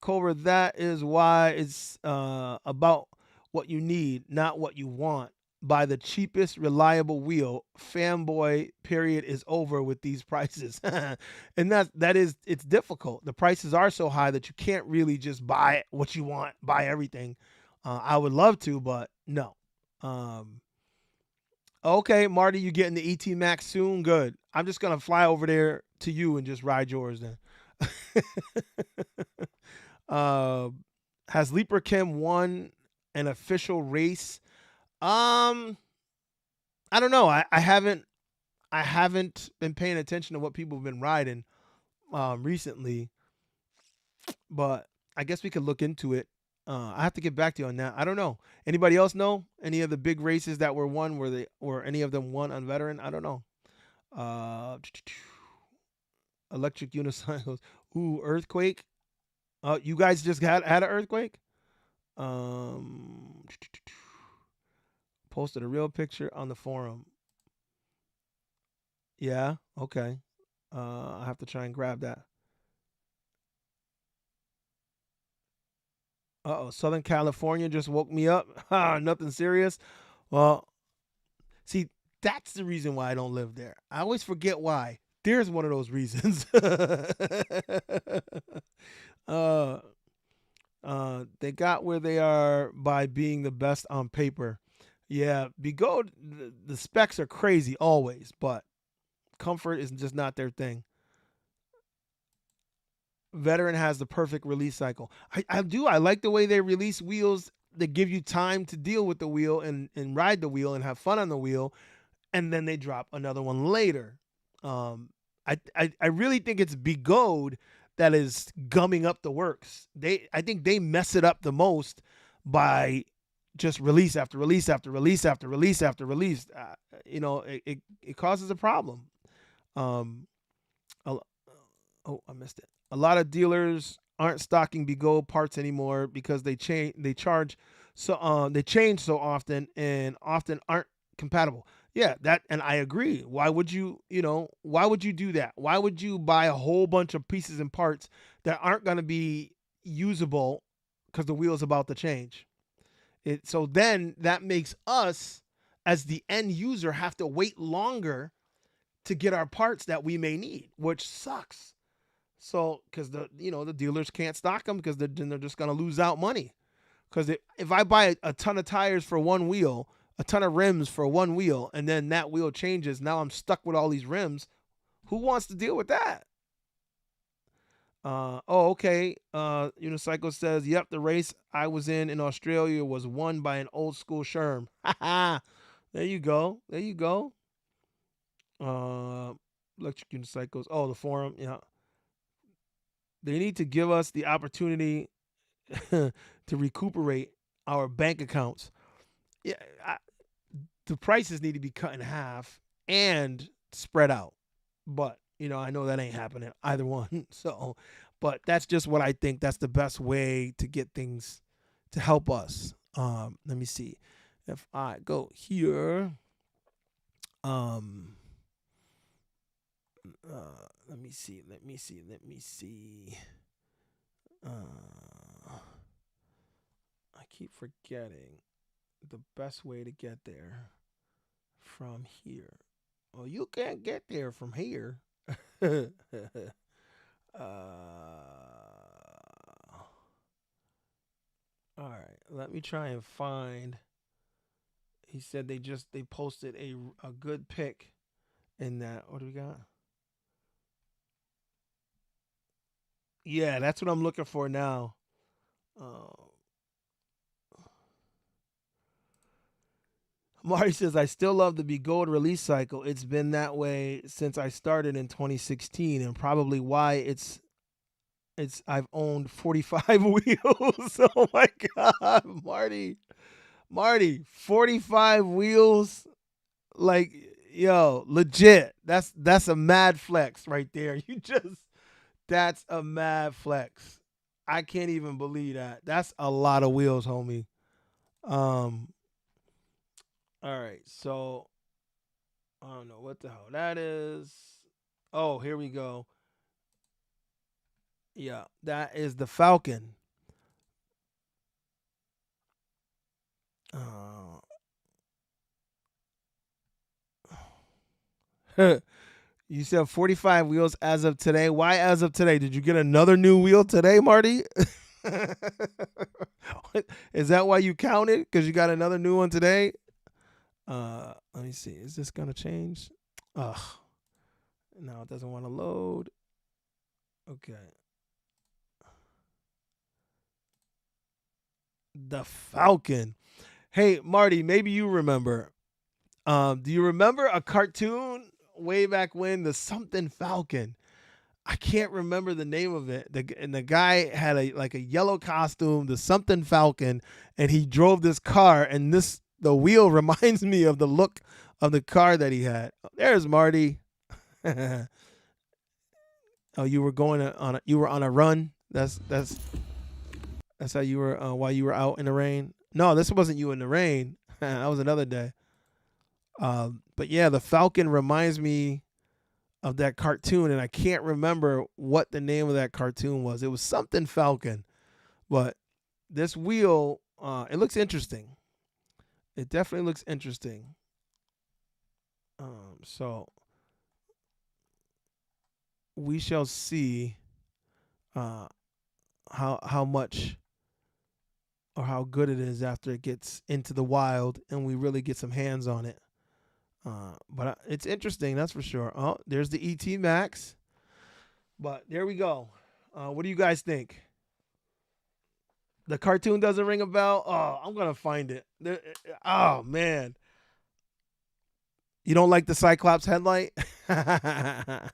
Cobra, that is why it's about what you need, not what you want. Buy the cheapest reliable wheel. Fanboy period is over with these prices. And that is it's difficult. The prices are so high that you can't really just buy what you want, buy everything. I would love to, but no. Okay, Marty, you getting the ET Max soon? Good. I'm just gonna fly over there to you and just ride yours then. uh, has Leaper Kim won an official race? Um, I don't know. I haven't been paying attention to what people have been riding recently, but I guess we could look into it. I have to get back to you on that. I don't know. Anybody else know any of the big races that were won? Were any of them won on Veteran? I don't know. Uh, Electric Unicycles. Ooh, earthquake. You guys just had an earthquake. Um, Posted a real picture on the forum. Yeah. Okay. I have to try and grab that. Uh oh. Southern California just woke me up. Nothing serious. Well, see, that's the reason why I don't live there. I always forget why. There's one of those reasons. uh, they got where they are by being the best on paper. Yeah, Begode, the specs are crazy always, but comfort is just not their thing. Veteran has the perfect release cycle. I do. I like the way they release wheels that give you time to deal with the wheel and ride the wheel and have fun on the wheel, and then they drop another one later. I really think it's Begode that is gumming up the works. I think they mess it up the most by just release after release after release after release after release. It causes a problem. Um, I missed it. A lot of dealers aren't stocking Begode parts anymore because they change so often and often aren't compatible. Yeah, that and I agree. Why would you do that? Why would you buy a whole bunch of pieces and parts that aren't going to be usable because the wheel's about to change? So then that makes us as the end user have to wait longer to get our parts that we may need, which sucks. So, because the dealers can't stock them because they're just gonna lose out money. Because if I buy a ton of tires for one wheel, a ton of rims for one wheel, and then that wheel changes, now I'm stuck with all these rims. Who wants to deal with that? Okay. Unicycle says, "Yep, the race I was in Australia was won by an old school Sherm." There you go. There you go. Uh, Electric Unicycles. Oh, the forum. Yeah, they need to give us the opportunity to recuperate our bank accounts. Yeah, the prices need to be cut in half and spread out. But I know that ain't happening either one. So, but that's just what I think. That's the best way to get things to help us. Let me see. If I go here, um, let me see. Let me see. Let me see. I keep forgetting the best way to get there from here. Well, you can't get there from here. uh, all right, let me try and find. He said they posted a good pick in that. What do we got? Yeah, that's what I'm looking for now. Uh, Marty says, I still love the Begode release cycle. It's been that way since I started in 2016, and probably why I've owned 45 wheels. Oh my god, Marty, 45 wheels. Like, yo, legit. That's a mad flex right there. That's a mad flex. I can't even believe that. That's a lot of wheels, homie. Um all right. So, I don't know what the hell that is. Oh, here we go. Yeah, that is the Falcon. You said 45 wheels as of today. Why as of today? Did you get another new wheel today, Marty? Is that why you counted? Because you got another new one today? Let me see. Is this gonna change? Ugh. No, it doesn't want to load. Okay. The Falcon. Hey, Marty, maybe you remember. Do you remember a cartoon way back when, the something Falcon? I can't remember the name of it. The guy had a yellow costume, the something Falcon, and he drove this car. And the wheel reminds me of the look of the car that he had. There's Marty. Oh, you were you were on a run. That's how you were while you were out in the rain. No, this wasn't you in the rain. That was another day. But yeah, the Falcon reminds me of that cartoon, and I can't remember what the name of that cartoon was. It was something Falcon, but this wheel, it looks interesting. It definitely looks interesting. So we shall see how much or how good it is after it gets into the wild and we really get some hands on it. But it's interesting, that's for sure. Oh, there's the ET Max. But there we go. What do you guys think? The cartoon doesn't ring a bell? Oh, I'm going to find it. Oh, man. You don't like the Cyclops headlight? I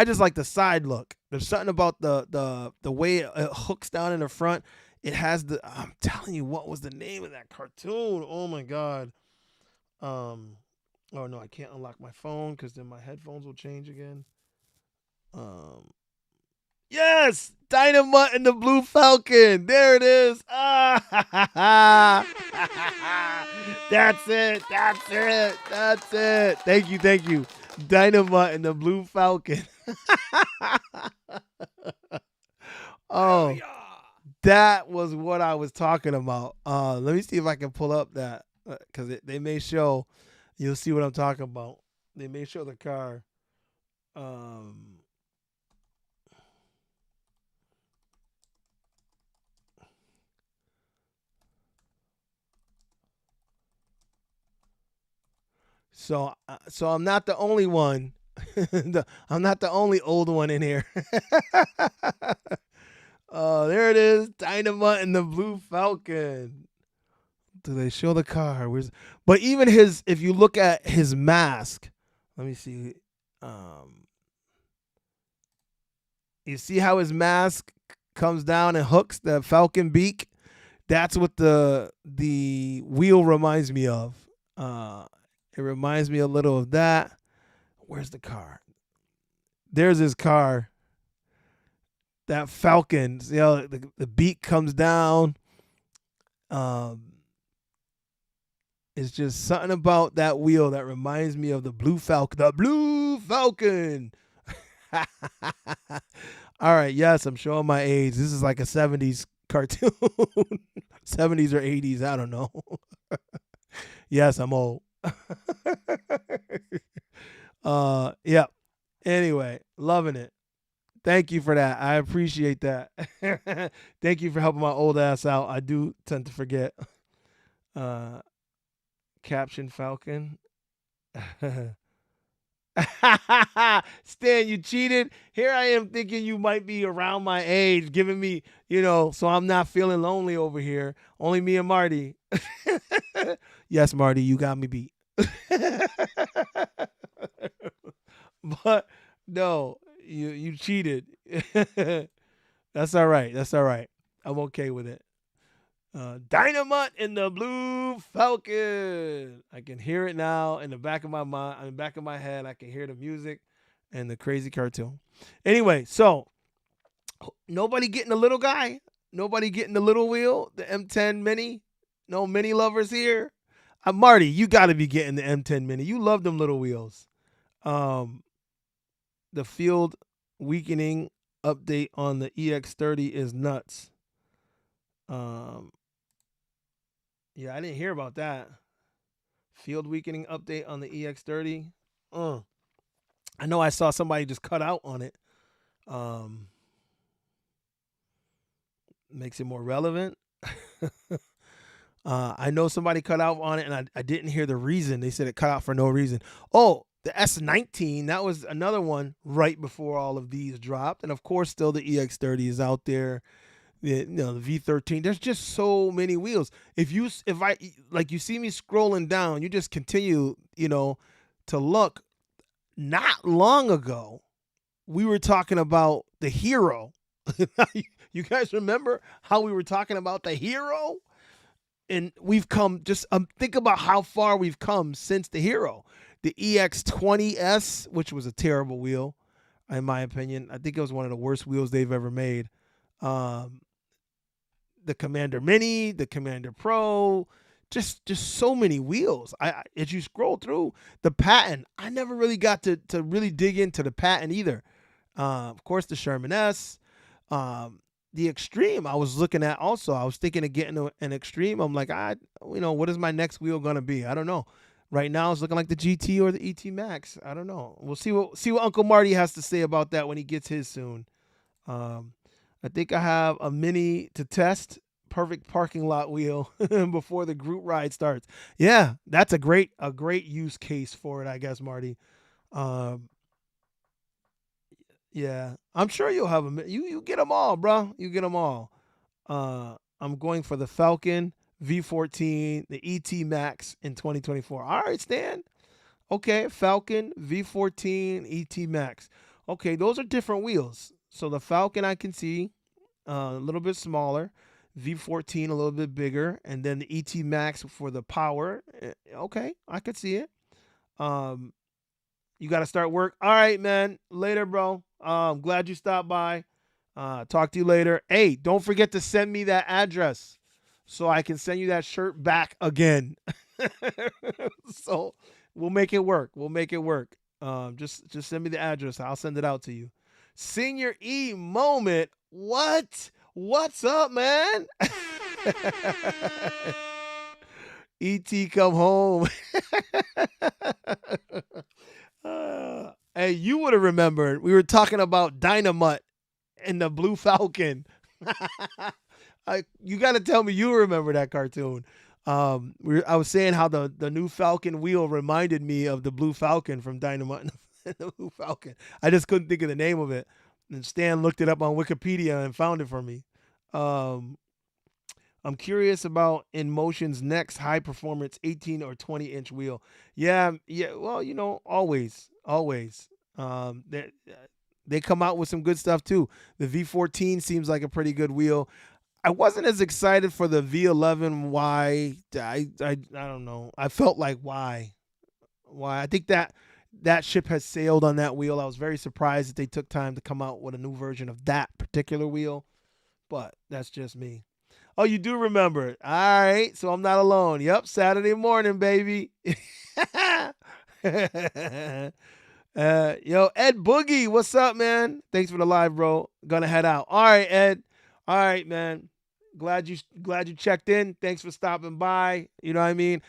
just like the side look. There's something about the way it hooks down in the front. It has I'm telling you, what was the name of that cartoon? Oh, my God. Oh, no, I can't unlock my phone because then my headphones will change again. Yes, Dynamite and the Blue Falcon. There it is. That's it. That's it. That's it. Thank you. Thank you. Dynamite and the Blue Falcon. Oh, that was what I was talking about. Let me see if I can pull up that because they may show. You'll see what I'm talking about. They may show the car. So I'm not the only one. I'm not the only old one in here. Oh, there it is. Dynamite and the Blue Falcon. Do they show the car? But even if you look at his mask, let me see. Um, you see how his mask comes down and hooks the Falcon beak? That's what the wheel reminds me of. It reminds me a little of that. Where's the car? There's his car. That Falcon, the beak comes down. It's just something about that wheel that reminds me of the Blue Falcon. The Blue Falcon. All right, yes, I'm showing my age. This is like a 70s cartoon. 70s or 80s, I don't know. Yes, I'm old. Yeah. Anyway, loving it. Thank you for that. I appreciate that. Thank you for helping my old ass out. I do tend to forget. Caption Falcon. Stan, you cheated. Here I am thinking you might be around my age, giving me, so I'm not feeling lonely over here. Only me and Marty. Yes, Marty, you got me beat. But no, you cheated. That's all right. That's all right. I'm okay with it. Dynamite in the Blue Falcon. I can hear it now in the back of my mind, in the back of my head. I can hear the music and the crazy cartoon. Anyway, so nobody getting the little guy. Nobody getting the little wheel, the M10 Mini. No Mini lovers here. Marty, you got to be getting the M10 Mini. You love them little wheels. The field weakening update on the EX30 is nuts. Yeah, I didn't hear about that. Field weakening update on the EX30. I know I saw somebody just cut out on it. Makes it more relevant. I know somebody cut out on it, and I didn't hear the reason. They said it cut out for no reason. Oh, the S19, that was another one right before all of these dropped. And, of course, still the EX30 is out there. The V13. There's just so many wheels. If you see me scrolling down, you just continue, to look. Not long ago, we were talking about the Hero. You guys remember how we were talking about the Hero? And we've come think about how far we've come since the Hero. The EX20S, which was a terrible wheel, in my opinion. I think it was one of the worst wheels they've ever made. The Commander Mini, the Commander Pro, just so many wheels. As you scroll through the Patton, I never really got to really dig into the Patton either. Of course, the Sherman S, the Extreme. I was looking at also. I was thinking of getting an Extreme. I'm like, what is my next wheel gonna be? I don't know. Right now, it's looking like the GT or the ET Max. I don't know. We'll see what Uncle Marty has to say about that when he gets his soon. I think I have a Mini to test. Perfect parking lot wheel before the group ride starts. Yeah, that's a great use case for it, I guess, Marty. Yeah, I'm sure you'll have you get them all, bro. You get them all. I'm going for the Falcon V14, the ET Max in 2024. All right, Stan. Okay, Falcon V14 ET Max. Okay, those are different wheels. So the Falcon I can see a little bit smaller, V14 a little bit bigger, and then the ET Max for the power. Okay, I could see it. You got to start work. All right, man. Later, bro. I'm glad you stopped by. Talk to you later. Hey, don't forget to send me that address so I can send you that shirt back again. So we'll make it work. Just send me the address. I'll send it out to you. Senior E moment. What? What's up, man? E.T. come home. Hey, you would have remembered. We were talking about Dynamite and the Blue Falcon. You got to tell me you remember that cartoon. I was saying how the new Falcon wheel reminded me of the Blue Falcon from Dynamite. The Blue Falcon. I just couldn't think of the name of it, and Stan looked it up on Wikipedia and found it for me. Um, I'm curious about InMotion's next high performance 18 or 20-inch wheel. Yeah, yeah. Well, always. They come out with some good stuff too. The V14 seems like a pretty good wheel. I wasn't as excited for the V11. Why? I don't know. I felt like why? I think that ship has sailed on that wheel. I was very surprised that they took time to come out with a new version of that particular wheel, but that's just me. Oh, you do remember it. All right, so I'm not alone. Yep, Saturday morning, baby. Yo, Ed Boogie, what's up, man? Thanks for the live, bro. Gonna head out. All right, Ed. All right, man. Glad you checked in. Thanks for stopping by. You know what I mean?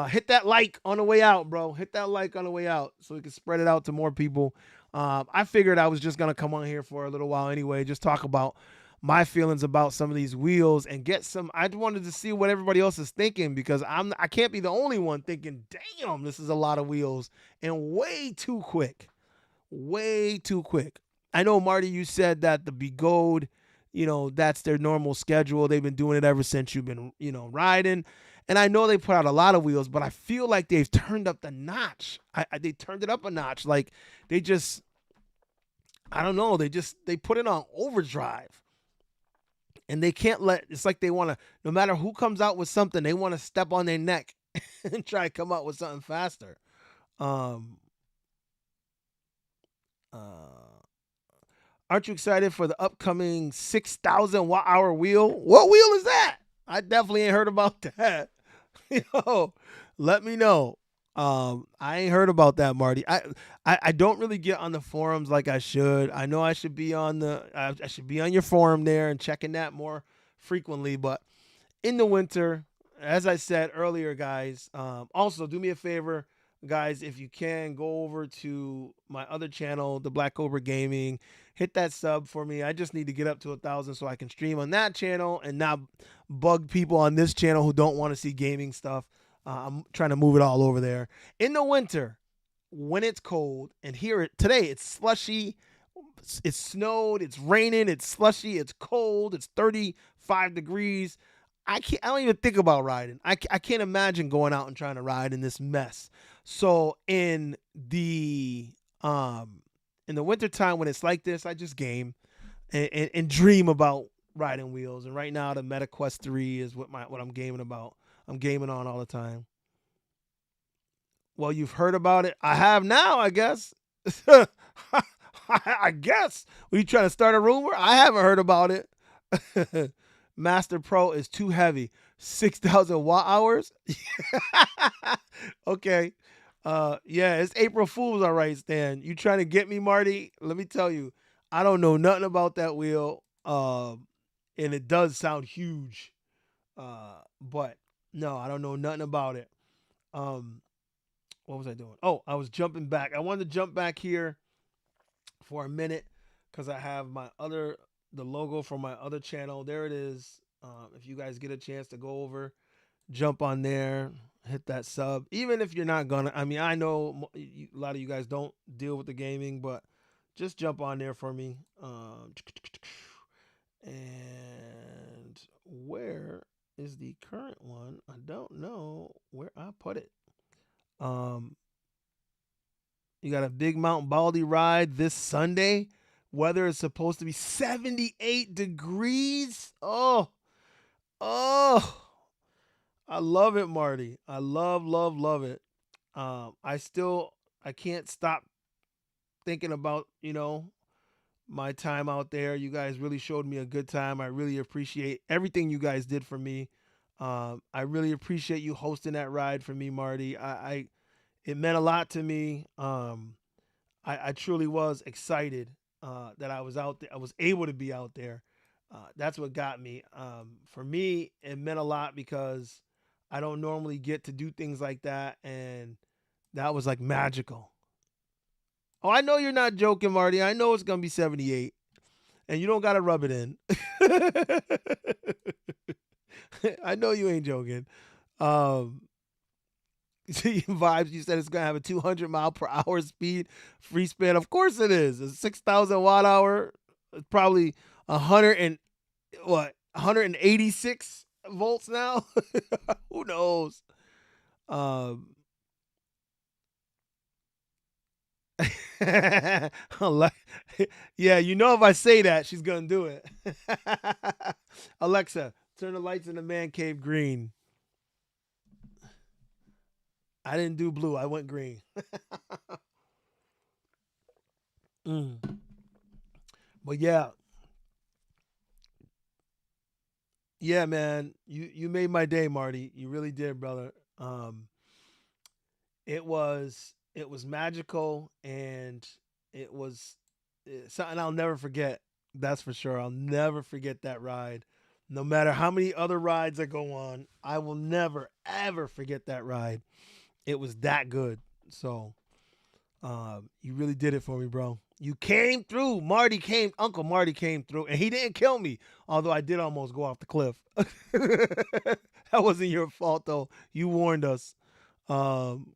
Hit that like on the way out, bro. Hit that like on the way out so we can spread it out to more people. I figured I was just gonna come on here for a little while anyway, just talk about my feelings about some of these wheels and get some. I wanted to see what everybody else is thinking because I can't be the only one thinking, damn, this is a lot of wheels and way too quick. Way too quick. I know, Marty, you said that the Begode, that's their normal schedule. They've been doing it ever since you've been, riding. And I know they put out a lot of wheels, but I feel like they've turned up the notch. They turned it up a notch. Like they just, I don't know. They put it on overdrive. And they can't it's like they want to, no matter who comes out with something, they want to step on their neck and try to come out with something faster. Um, aren't you excited for the upcoming 6,000 watt hour wheel? What wheel is that? I definitely ain't heard about that. Yo, let me know. I ain't heard about that, Marty. I don't really get on the forums like I should. I know I should be on I should be on your forum there and checking that more frequently. But in the winter, as I said earlier, guys, also do me a favor, guys, if you can go over to my other channel, ThaBlackCobra Gaming, hit that sub for me. I just need to get up to 1,000 so I can stream on that channel and not bug people on this channel who don't want to see gaming stuff. I'm trying to move it all over there. In the winter, when it's cold, and today it's slushy, it's snowed, it's raining, it's slushy, it's cold, it's 35 degrees. I don't even think about riding. I can't imagine going out and trying to ride in this mess. So in the wintertime when it's like this, I just game and dream about riding wheels. And right now the Meta Quest 3 is what I'm gaming about. I'm gaming on all the time. Well, you've heard about it. I have now, I guess. I guess. Were you trying to start a rumor? I haven't heard about it. Master Pro is too heavy. 6,000 watt hours? Okay. Yeah, it's April Fool's, all right, Stan. You trying to get me, Marty? Let me tell you, I don't know nothing about that wheel. And it does sound huge. But no, I don't know nothing about it. What was I doing? Oh, I was jumping back. I wanted to jump back here for a minute because I have the logo for my other channel. There it is. If you guys get a chance to go over, jump on there, hit that sub. Even if you're not gonna, I know a lot of you guys don't deal with the gaming, but just jump on there for me. And where is the current one? I don't know where I put it. You got a Big Mountain Baldi ride this Sunday. Weather is supposed to be 78 degrees. Oh, I love it, Marty. I love it. I can't stop thinking about, my time out there. You guys really showed me a good time. I really appreciate everything you guys did for me. I really appreciate you hosting that ride for me, Marty. It meant a lot to me. I truly was excited that I was out there. I was able to be out there. That's what got me. For me, it meant a lot because I don't normally get to do things like that, and that was like magical. Oh, I know you're not joking, Marty. I know it's gonna be 78, and you don't gotta rub it in. I know you ain't joking. um, Vibes, you said it's gonna have a 200 mile per hour speed free span. Of course it is. A 6,000 watt hour, probably 100 and what 186 volts now. Who knows? Um, yeah, you know if I say that, she's gonna do it. Alexa, turn the lights in the man cave green. I didn't do blue. I went green. Mm. But yeah, yeah, man, you made my day, Marty. You really did, brother. It was magical, and it was something I'll never forget. That's for sure. I'll never forget that ride. No matter how many other rides I go on, I will never ever forget that ride. It was that good. So you really did it for me, bro. You came through. Uncle Marty came through, and he didn't kill me. Although I did almost go off the cliff. That wasn't your fault, though. You warned us. Um,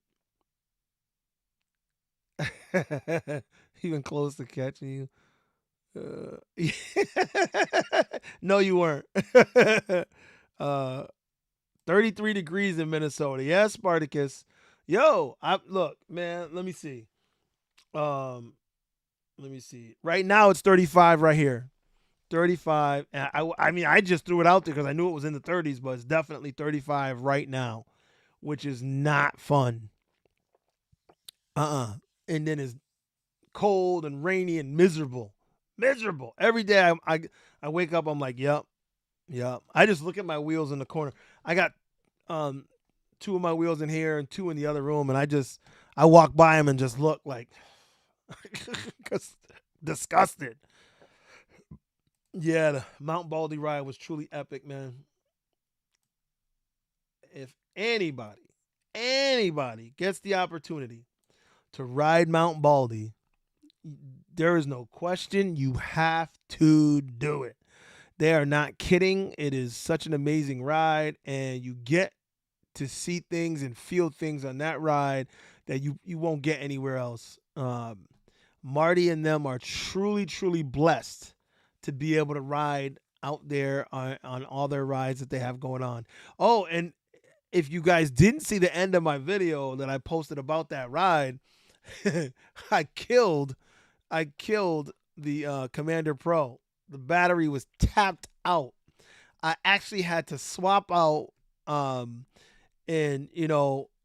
even close to catching you. No, you weren't. uh, 33 degrees in Minnesota. Yeah, Spartacus. Yo, I look, man. Um, let me see. Right now it's 35 right here. 35. And I mean, I just threw it out there because I knew it was in the 30s, but it's definitely 35 right now, which is not fun. And then it's cold and rainy and miserable. Miserable. Every day I wake up, I'm like, yep, yep. I just look at my wheels in the corner. I got um two of my wheels in here and two in the other room, and I walk by them and just look like disgusted. Yeah, the Mount Baldi ride was truly epic, man. If anybody gets the opportunity to ride Mount Baldi, there is no question you have to do it. They are not kidding. It is such an amazing ride, and you get to see things and feel things on that ride that you won't get anywhere else. Marty and them are truly blessed to be able to ride out there on all their rides that they have going on. Oh, and if you guys didn't see the end of my video that I posted about that ride, I killed I killed the Commander Pro. The battery was tapped out. I actually had to swap out, um, and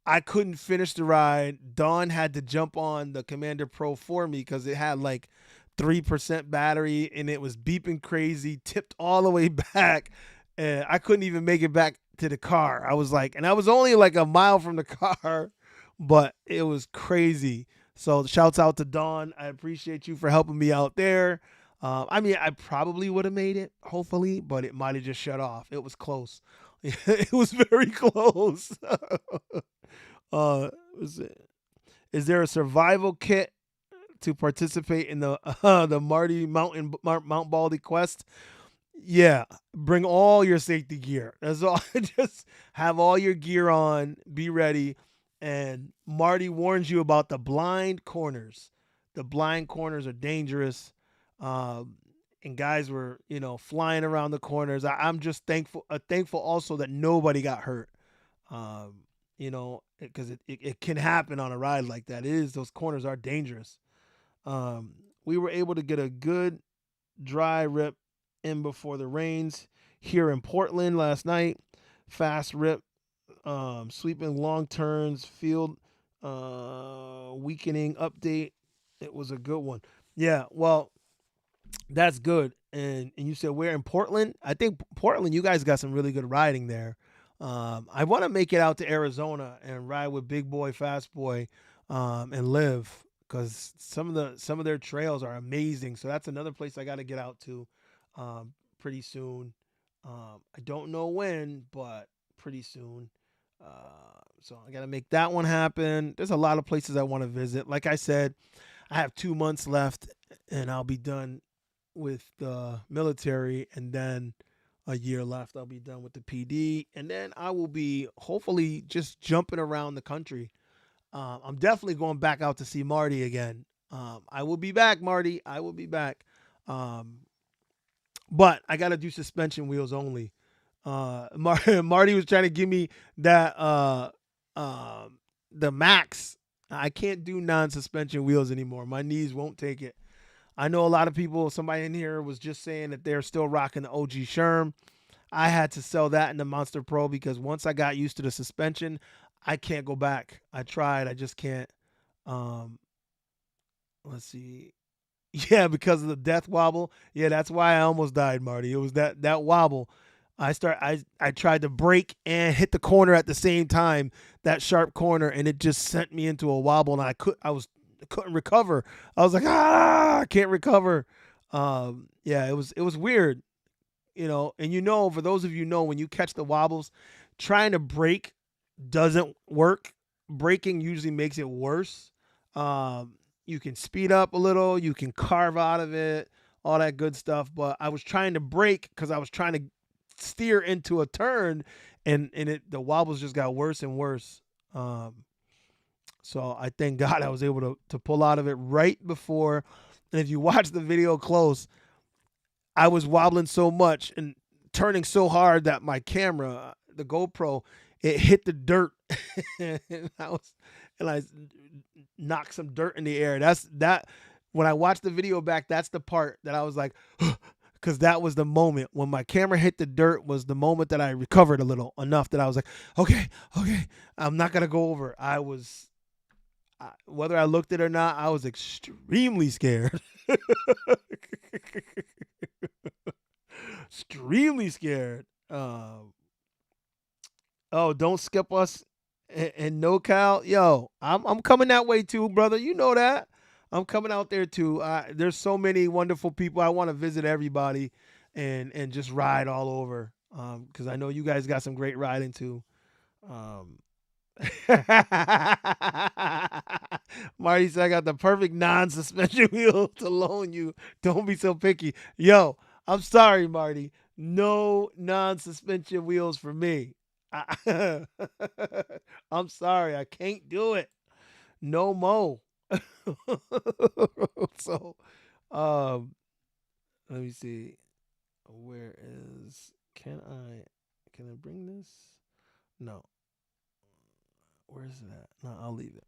I couldn't finish the ride. Dawn had to jump on the Commander Pro for me because it had like 3% battery and it was beeping crazy, tipped all the way back, and I couldn't even make it back to the car. I was like, and I was only like a mile from the car, but it was crazy. So shouts out to Dawn. I appreciate you for helping me out there. I mean, I probably would have made it, hopefully, but it might have just shut off. It was close. It was very close. uh, is, is there a survival kit to participate in the Marty Mount Baldy quest? Yeah, bring all your safety gear. That's all. Just have all your gear on. Be ready. And Marty warns you about the blind corners. The blind corners are dangerous. Um, and guys were, flying around the corners. I'm just thankful also that nobody got hurt. Um, because it can happen on a ride like that. Those corners are dangerous. We were able to get a good dry rip in before the rains here in Portland last night. Fast rip, sweeping long turns, field weakening update. It was a good one. Yeah, well, that's good. And you said we're in Portland. I think Portland, you guys got some really good riding there. I want to make it out to Arizona and ride with Big Boy, Fast Boy, and live because some of their trails are amazing. So that's another place I got to get out to pretty soon. I don't know when, but pretty soon. So I got to make that one happen. There's a lot of places I want to visit. Like I said, I have 2 months left, and I'll be done with the military, and then a year left. I'll be done with the PD, and then I will be hopefully just jumping around the country. I'm definitely going back out to see Marty again. I will be back, Marty. I will be back. Um, but I got to do suspension wheels only. Marty was trying to give me that the max. I can't do non-suspension wheels anymore. My knees won't take it. I know a lot of people. Somebody in here was just saying that they're still rocking the OG Sherm. I had to sell that in the Monster Pro because once I got used to the suspension, I can't go back. I tried. I just can't. Um, let's see. Yeah, because of the death wobble. Yeah, that's why I almost died, Marty. It was that wobble. I tried to brake and hit the corner at the same time, that sharp corner, and it just sent me into a wobble, and couldn't recover. I was like, I can't recover. Yeah, it was weird, and for those of you know, when you catch the wobbles, trying to brake doesn't work. Braking usually makes it worse. You can speed up a little, you can carve out of it, all that good stuff. But I was trying to brake because I was trying to steer into a turn, and the wobbles just got worse and worse. So I thank God I was able to pull out of it right before. And if you watch the video close, I was wobbling so much and turning so hard that my camera, the GoPro, it hit the dirt, and I knocked some dirt in the air. That when I watched the video back, that's the part that I was like, because that was the moment when my camera hit the dirt. Was the moment that I recovered a little enough that I was like, okay, I'm not gonna go over. Whether I looked it or not, I was extremely scared. Extremely scared. Oh, don't skip us and NoCal. Yo, I'm coming that way too, brother. You know that. I'm coming out there too. There's so many wonderful people. I want to visit everybody and just ride all over. Because I know you guys got some great riding too. Marty said I got the perfect non-suspension wheel to loan you. Don't be so picky. Yo, I'm sorry, Marty. No non-suspension wheels for me. I'm sorry. I can't do it. No mo. So, um, let me see. Where is? Can I bring this? No. Where is it at? No, I'll leave it.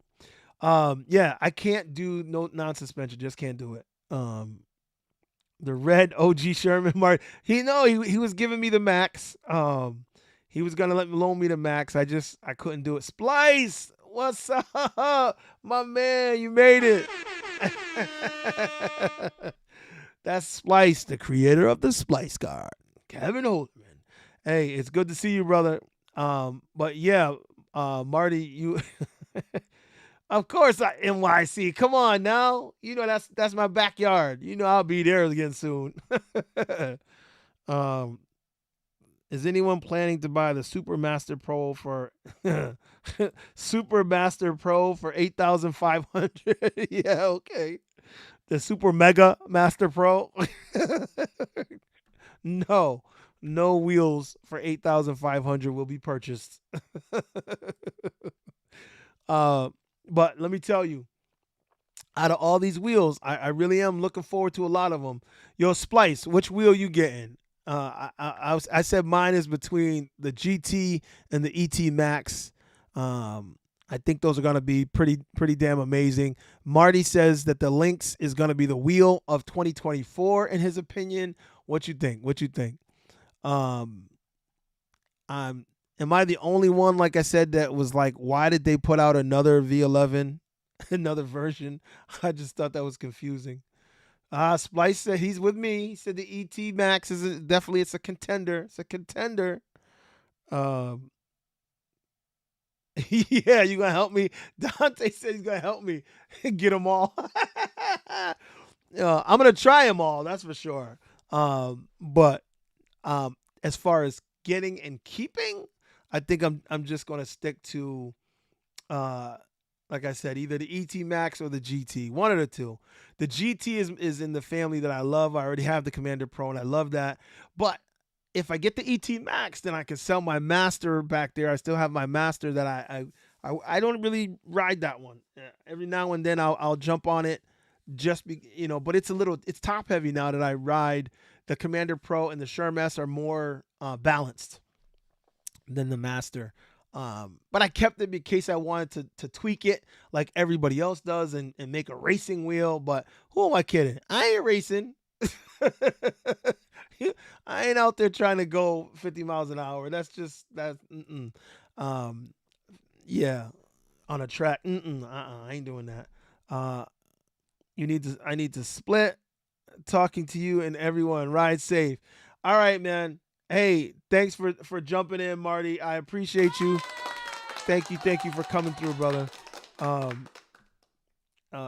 Yeah, I can't do no non-suspension. Just can't do it. The red OG Sherman Mark. He was giving me the max. He was gonna loan me the max. I couldn't do it. Splice, what's up, my man? You made it. That's Splice, the creator of the Splice card, Kevin Oldman. Hey, it's good to see you, brother. But yeah, Marty, you. Of course, NYC. Come on now. That's my backyard. I'll be there again soon. um, is anyone planning to buy the Super Master Pro for Super Master Pro for 8,500? Yeah, okay. The Super Mega Master Pro. No wheels for 8,500 will be purchased. But let me tell you, out of all these wheels, I really am looking forward to a lot of them. Yo, Splice, which wheel you getting? I said mine is between the GT and the ET Max. I think those are gonna be pretty damn amazing. Marty says that the Lynx is gonna be the wheel of 2024 in his opinion. What you think? Am I the only one, like I said, that was like, why did they put out another V11, another version? I just thought that was confusing. Splice said he's with me. He said the ET Max it's a contender. It's a contender. Yeah, you gonna help me? Dante said he's gonna help me get them all. I'm gonna try them all. That's for sure. But as far as getting and keeping, I think I'm just gonna stick to, like I said, either the ET Max or the GT, one of the two. The GT is in the family that I love. I already have the Commander Pro, and I love that. But if I get the ET Max, then I can sell my Master back there. I still have my Master that I don't really ride that one. Every now and then I'll jump on it, but it's top heavy now that I ride. The Commander Pro and the Sherm S are more balanced than the Master. But I kept it in case I wanted to tweak it like everybody else does and make a racing wheel. But who am I kidding? I ain't racing. I ain't out there trying to go 50 miles an hour. That's just that. Yeah, on a track. I ain't doing that. I need to split. Talking to you and everyone. Ride safe. All right, man. Hey, thanks for jumping in, Marty. I appreciate you. Thank you for coming through, brother.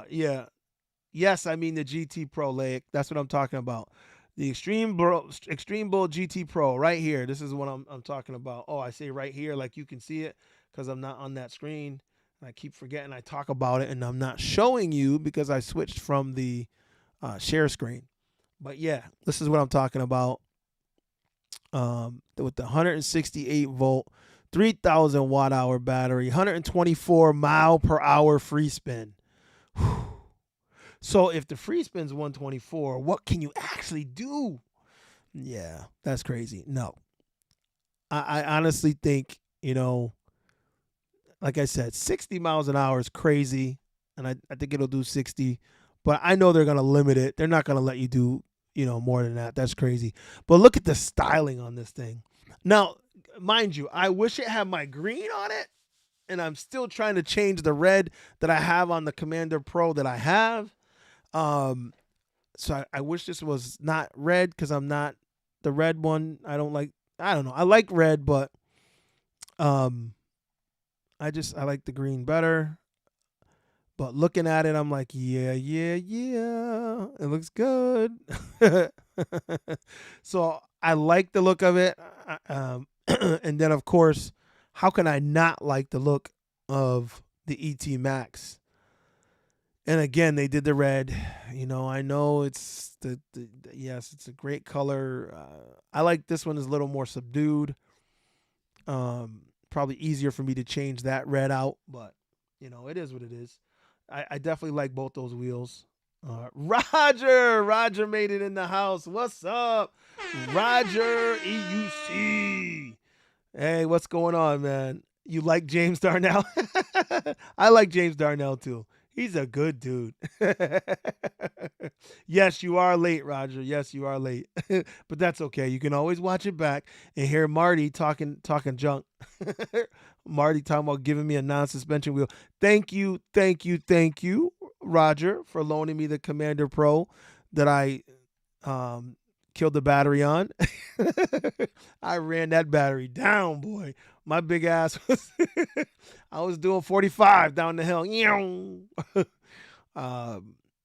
Yeah. Yes, I mean the GT Pro, Lake. That's what I'm talking about. The Extreme Bull GT Pro right here. This is what I'm talking about. Oh, I say right here like you can see it because I'm not on that screen. I keep forgetting I talk about it and I'm not showing you because I switched from the share screen. But yeah, this is what I'm talking about. With the 168 volt, 3,000 watt hour battery, 124 mile per hour free spin. Whew. So if the free spin's 124, what can you actually do? Yeah, that's crazy. No, I honestly think, like I said, 60 miles an hour is crazy. And I think it'll do 60, but I know they're going to limit it. They're not going to let you do, more than that. That's crazy. But look at the styling on this thing. Now, mind you, I wish it had my green on it. And I'm still trying to change the red that I have on the Commander Pro that I have. So I wish this was not red because I'm not the red one. I don't know. I like red, but I like the green better. But looking at it, I'm like, yeah. It looks good. So I like the look of it. And then, of course, how can I not like the look of the ET Max? And again, they did the red. I know it's yes, it's a great color. I like this one is a little more subdued. Probably easier for me to change that red out, but it is what it is. I definitely like both those wheels. Roger made it in the house. What's up, Roger EUC? Hey, what's going on, man? You like James Darnell? I like James Darnell too. He's a good dude. Yes, you are late, Roger. Yes, you are late. But that's okay. You can always watch it back and hear Marty talking junk. Marty talking about giving me a non-suspension wheel. Thank you, Roger, for loaning me the Commander Pro that I killed the battery on. I ran that battery down, boy. My big ass was I was doing 45 down the hill.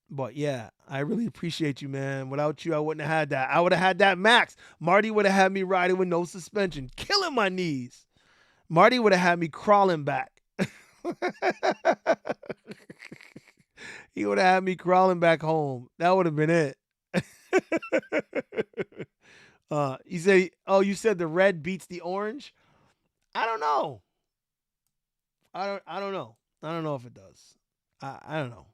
But yeah, I really appreciate you, man. Without you, I wouldn't have had that. I would have had that Max. Marty would have had me riding with no suspension, killing my knees. Marty would have had me crawling back. He would have had me crawling back home. That would have been it. You said the red beats the orange? I don't know. I don't know. I don't know if it does. I don't know.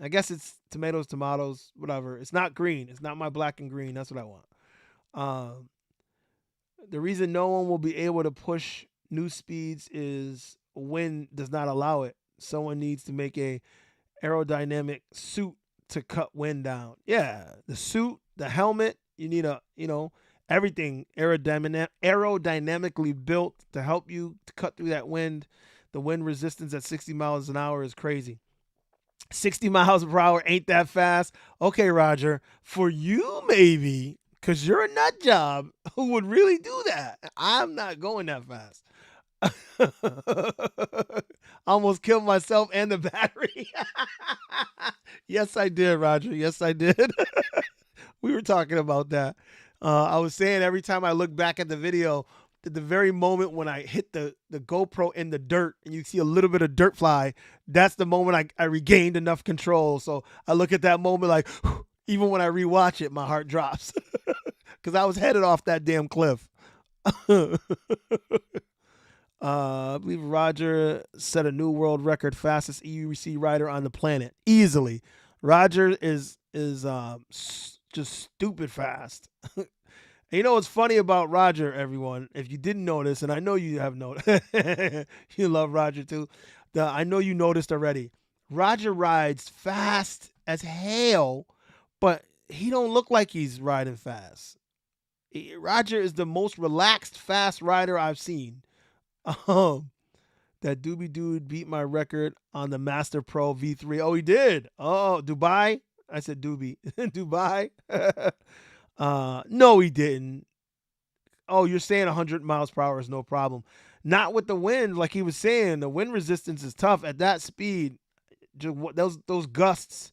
I guess it's tomatoes, whatever. It's not green. It's not my black and green. That's what I want. The reason no one will be able to push new speeds is wind does not allow it. Someone needs to make a aerodynamic suit to cut wind down. Yeah, the suit, the helmet, you need everything aerodynamically built to help you to cut through that wind. The wind resistance at 60 miles an hour is crazy. 60 miles per hour ain't that fast. Okay, Roger, for you maybe, because you're a nut job who would really do that. I'm not going that fast. Almost killed myself and the battery. Yes, I did, Roger. Yes, I did. We were talking about that. I was saying every time I look back at the video, at the very moment when I hit the GoPro in the dirt and you see a little bit of dirt fly, that's the moment I regained enough control. So I look at that moment like, even when I rewatch it, my heart drops. because I was headed off that damn cliff. I believe Roger set a new world record, fastest EUC rider on the planet, easily. Roger is just stupid fast. And you know what's funny about Roger, everyone? If you didn't notice, and I know you have noticed, you love Roger too. I know you noticed already. Roger rides fast as hell, but he don't look like he's riding fast. Roger is the most relaxed fast rider I've seen. Um, that Doobie Dude beat my record on the Master Pro V3. Oh, he did. Oh, Dubai. I said Doobie. Dubai. No, he didn't. Oh, you're saying 100 miles per hour is no problem. Not with the wind, like he was saying. The wind resistance is tough at that speed. Just those gusts.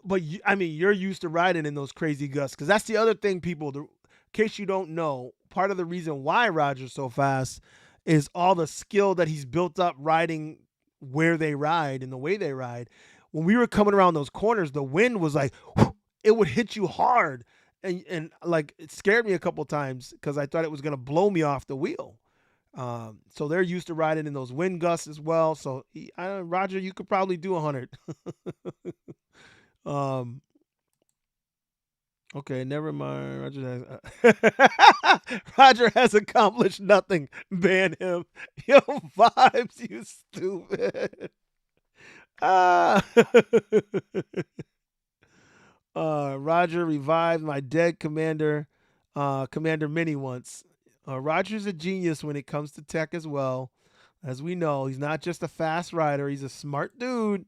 But I mean, you're used to riding in those crazy gusts, because that's the other thing, people. In case you don't know, part of the reason why Roger's so fast is all the skill that he's built up riding where they ride and the way they ride. When we were coming around those corners, the wind was like, whoosh, it would hit you hard. And like it scared me a couple times because I thought it was gonna blow me off the wheel. So they're used to riding in those wind gusts as well. So Roger, you could probably do 100. um, okay, never mind. Roger has accomplished nothing. Ban him. Yo, vibes, you stupid. Ah. Roger revived my dead commander, Commander Mini once. Roger's a genius when it comes to tech as well. As we know, he's not just a fast rider, he's a smart dude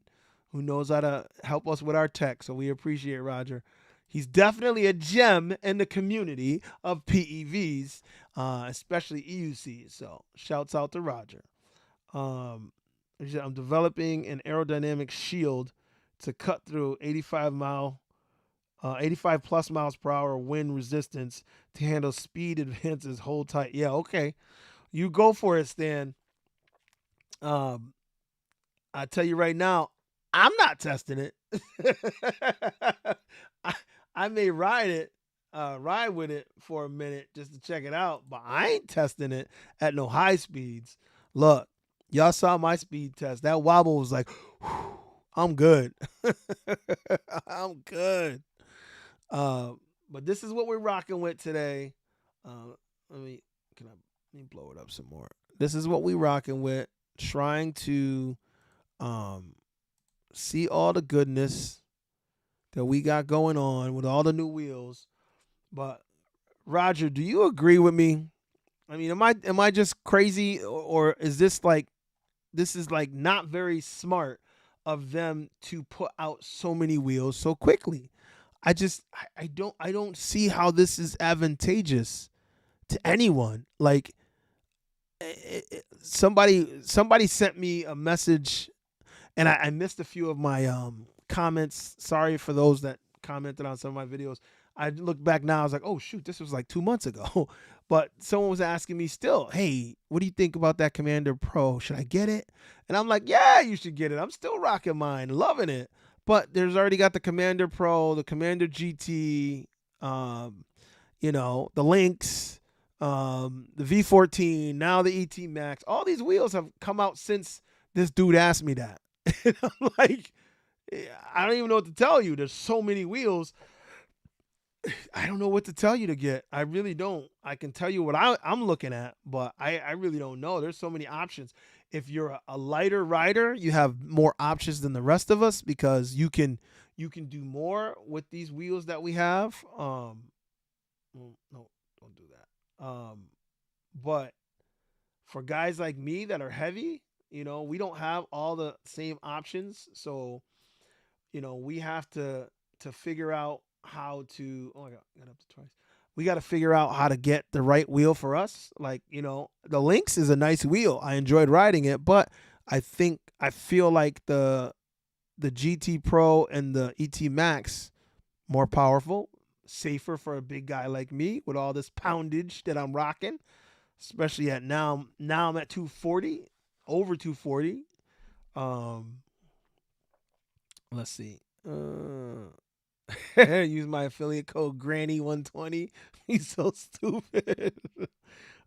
who knows how to help us with our tech. So we appreciate Roger. He's definitely a gem in the community of PEVs, especially EUCs. So shouts out to Roger. Um, I'm developing an aerodynamic shield to cut through 85 plus miles per hour wind resistance to handle speed advances. Hold tight. Yeah, okay. You go for it, Stan. I tell you right now, I'm not testing it. I, I may ride with it for a minute just to check it out, but I ain't testing it at no high speeds. Look, y'all saw my speed test. That wobble was like, whew, I'm good. I'm good. But this is what we're rocking with today. Let me let me blow it up some more. This is what we rocking with. Trying to see all the goodness that we got going on with all the new wheels. But Roger, do you agree with me? I mean, am I just crazy, or is this like not very smart of them to put out so many wheels so quickly? I don't see how this is advantageous to anyone. Like somebody sent me a message, and I missed a few of my comments. Sorry for those that commented on some of my videos. I look back now, I was like, oh shoot, this was like 2 months ago. But someone was asking me still, hey, what do you think about that Commander Pro? Should I get it? And I'm like, yeah, you should get it. I'm still rocking mine, loving it. But there's already got the Commander Pro, the Commander GT, the Lynx, the V14, now the ET Max. All these wheels have come out since this dude asked me that. And I'm like, I don't even know what to tell you. There's so many wheels. I don't know what to tell you to get. I really don't. I can tell you what I'm looking at, but I really don't know. There's so many options. If you're a lighter rider, you have more options than the rest of us because you can do more with these wheels that we have. No, don't do that. But for guys like me that are heavy, we don't have all the same options. So, we have to figure out how to. Oh my God, I got up to twice. We got to figure out how to get the right wheel for us. Like, the Lynx is a nice wheel. I enjoyed riding it, but I feel like the GT Pro and the ET Max more powerful, safer for a big guy like me with all this poundage that I'm rocking, especially at now I'm at 240, over 240. Let's see. Use my affiliate code Granny120. He's so stupid.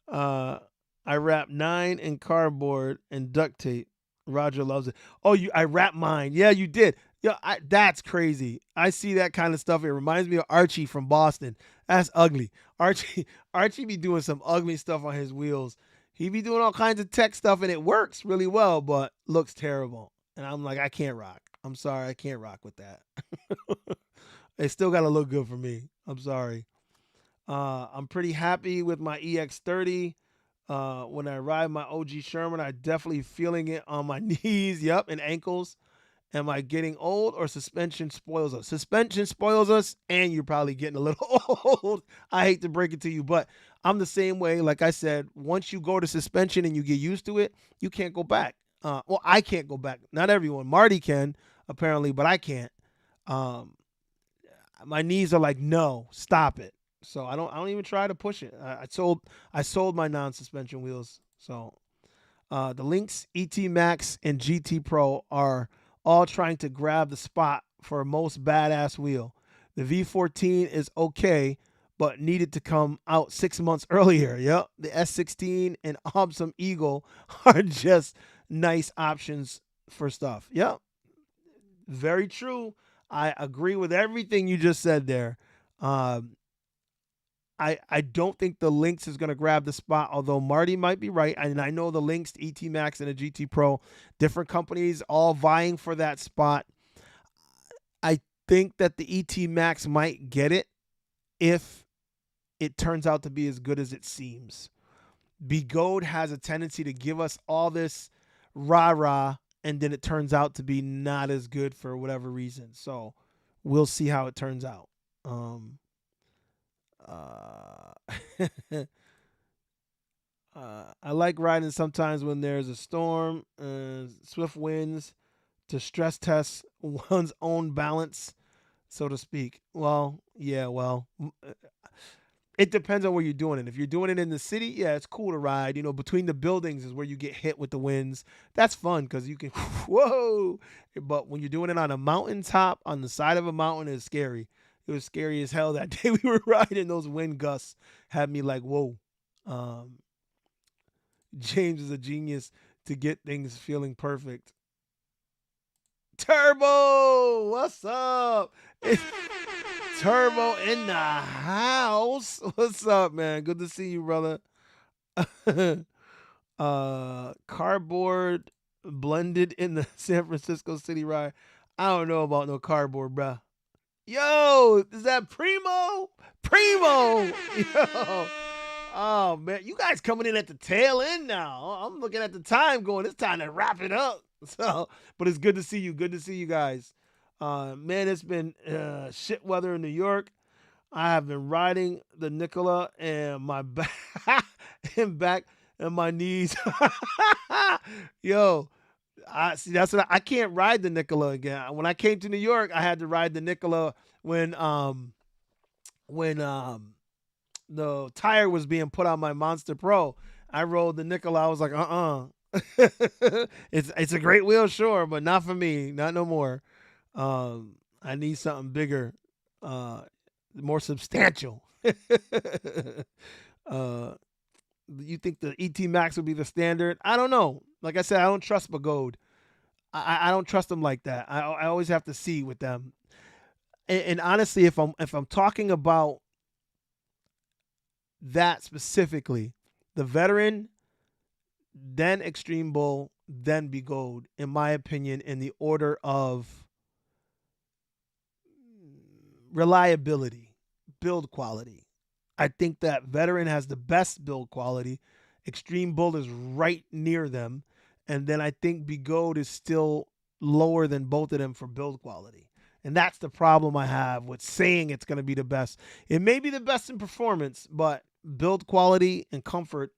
Uh, I wrap 9 in cardboard and duct tape. Roger loves it. Oh, I wrapped mine. Yeah, you did. Yeah, that's crazy. I see that kind of stuff. It reminds me of Archie from Boston. That's ugly. Archie, Archie be doing some ugly stuff on his wheels. He be doing all kinds of tech stuff, and it works really well, but looks terrible. And I'm like, I can't rock. I'm sorry, I can't rock with that. It still got to look good for me. I'm sorry. I'm pretty happy with my EX30. When I ride my OG Sherman, I definitely feeling it on my knees, yep, and ankles. Am I getting old or suspension spoils us? Suspension spoils us, and you're probably getting a little old. I hate to break it to you, but I'm the same way. Like I said, once you go to suspension and you get used to it, you can't go back. Well, I can't go back. Not everyone. Marty can, apparently, but I can't. Um, my knees are like, no, stop it. So I don't even try to push it. I sold my non-suspension wheels. So the Lynx ET Max and GT Pro are all trying to grab the spot for most badass wheel. The V14 is okay, but needed to come out 6 months earlier. Yep. The S16 and Awesome Eagle are just nice options for stuff. Yep. Very true. I agree with everything you just said there. Um, I don't think the Lynx is going to grab the spot, although Marty might be right. And I know the Lynx, the ET Max, and the GT Pro, different companies all vying for that spot. I think that the ET Max might get it if it turns out to be as good as it seems. Begode has a tendency to give us all this rah-rah, and then it turns out to be not as good for whatever reason. So we'll see how it turns out. Uh, I like riding sometimes when there's a storm, swift winds to stress test one's own balance, so to speak. Well, yeah, it depends on where you're doing it. If you're doing it in the city, yeah, it's cool to ride. Between the buildings is where you get hit with the winds. That's fun because you can, whoa. But when you're doing it on a mountaintop, on the side of a mountain, it's scary. It was scary as hell that day we were riding. Those wind gusts had me like, whoa. Um, James is a genius to get things feeling perfect. Turbo, what's up? It's Turbo in the house. What's up, man? Good to see you, brother. Cardboard blended in the San Francisco City ride. I don't know about no cardboard, bruh. Yo, is that Primo? Primo! Yo. Oh, man. You guys coming in at the tail end now. I'm looking at the time going, it's time to wrap it up. So, but it's good to see you. Good to see you guys. Man, it's been shit weather in New York. I have been riding the Nikola and my back and back and my knees. Yo, I see. That's what I can't ride the Nikola again. When I came to New York, I had to ride the Nikola when the tire was being put on my Monster Pro. I rode the Nikola. I was like, it's a great wheel, sure, but not for me. Not no more. I need something bigger, more substantial. uh, you think the ET Max would be the standard? I don't know. Like I said, I don't trust Begode. I don't trust them like that. I always have to see with them. And honestly, if I'm talking about that specifically, the Veteran, then Extreme Bull, then Begode, in my opinion, in the order of reliability, build quality. I think that Veteran has the best build quality. Extreme Bull is right near them. And then I think Begode is still lower than both of them for build quality. And that's the problem I have with saying it's going to be the best. It may be the best in performance, but build quality and comfort,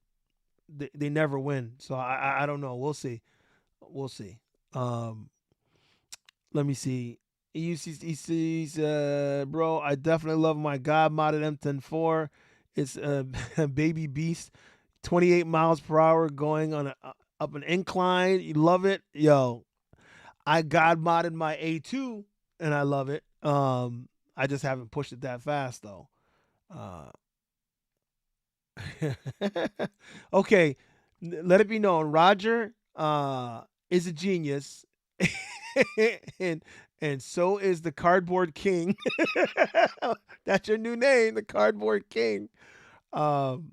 they never win. So I don't know. We'll see. We'll see. Let me see. EUCC's, bro, I definitely love my God modded M104. It's a baby beast, 28 miles per hour going on up an incline. You love it, yo. I God modded my A2 and I love it. I just haven't pushed it that fast though. Uh, okay, let it be known, Roger is a genius, and so is the Cardboard King. That's your new name, the Cardboard King. Um,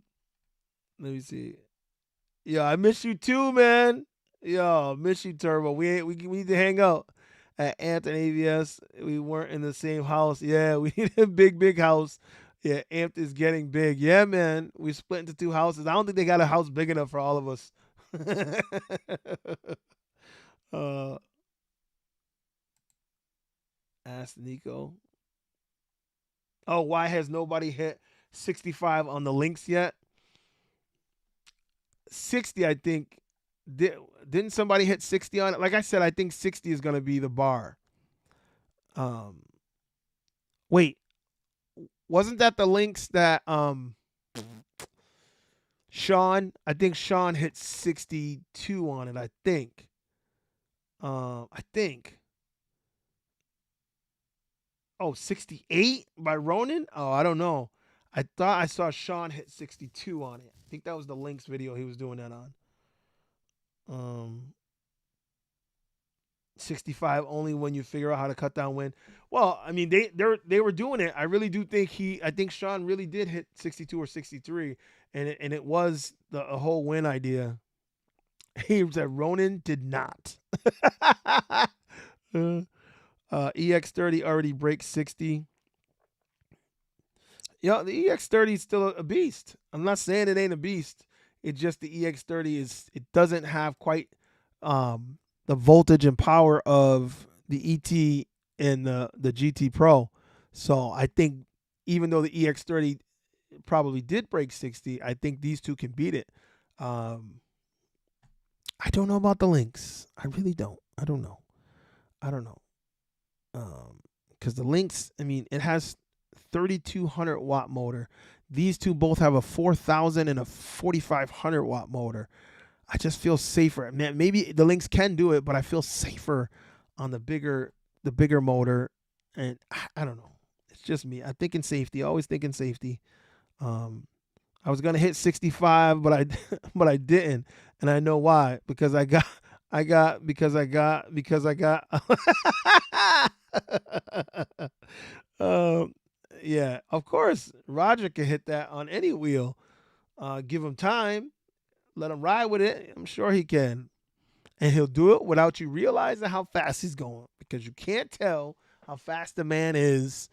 Let me see. Yo, I miss you too, man. Yo, miss you, Turbo. We need to hang out at Amped and AVS. We weren't in the same house. Yeah, we need a big house. Yeah, Amped is getting big. Yeah, man. We split into two houses. I don't think they got a house big enough for all of us. uh, Ask Nico. Oh, why has nobody hit 65 on the links yet? 60, I think. Didn't somebody hit 60 on it? Like I said, I think 60 is going to be the bar. Um, Wait, wasn't that the links that Sean? I think Sean hit 62 on it. I think. I think. Oh, 68 by Ronan? Oh, I don't know. I thought I saw Sean hit 62 on it. I think that was the links video he was doing that on. Um, 65 only when you figure out how to cut down wind. Well, I mean they were doing it. I really do think I think Sean really did hit 62 or 63, and it was a whole win idea. He said Ronan did not. EX30 already breaks 60. Yeah, the EX30 is still a beast. I'm not saying it ain't a beast. It's just the EX30 it doesn't have quite the voltage and power of the ET and the GT Pro. So I think even though the EX30 probably did break 60, I think these two can beat it. I don't know about the links. I really don't. I don't know. Because the links, I mean, it has 3,200 watt motor. These two both have a 4,000 and a 4,500 watt motor. I just feel safer. Man, maybe the links can do it, but I feel safer on the bigger motor. And I don't know. It's just me. I'm thinking safety. Always thinking safety. I was gonna hit 65, but I didn't, and I know why. Because I got. um, yeah, of course, Roger can hit that on any wheel. Give him time. Let him ride with it. I'm sure he can. And he'll do it without you realizing how fast he's going, because you can't tell how fast the man is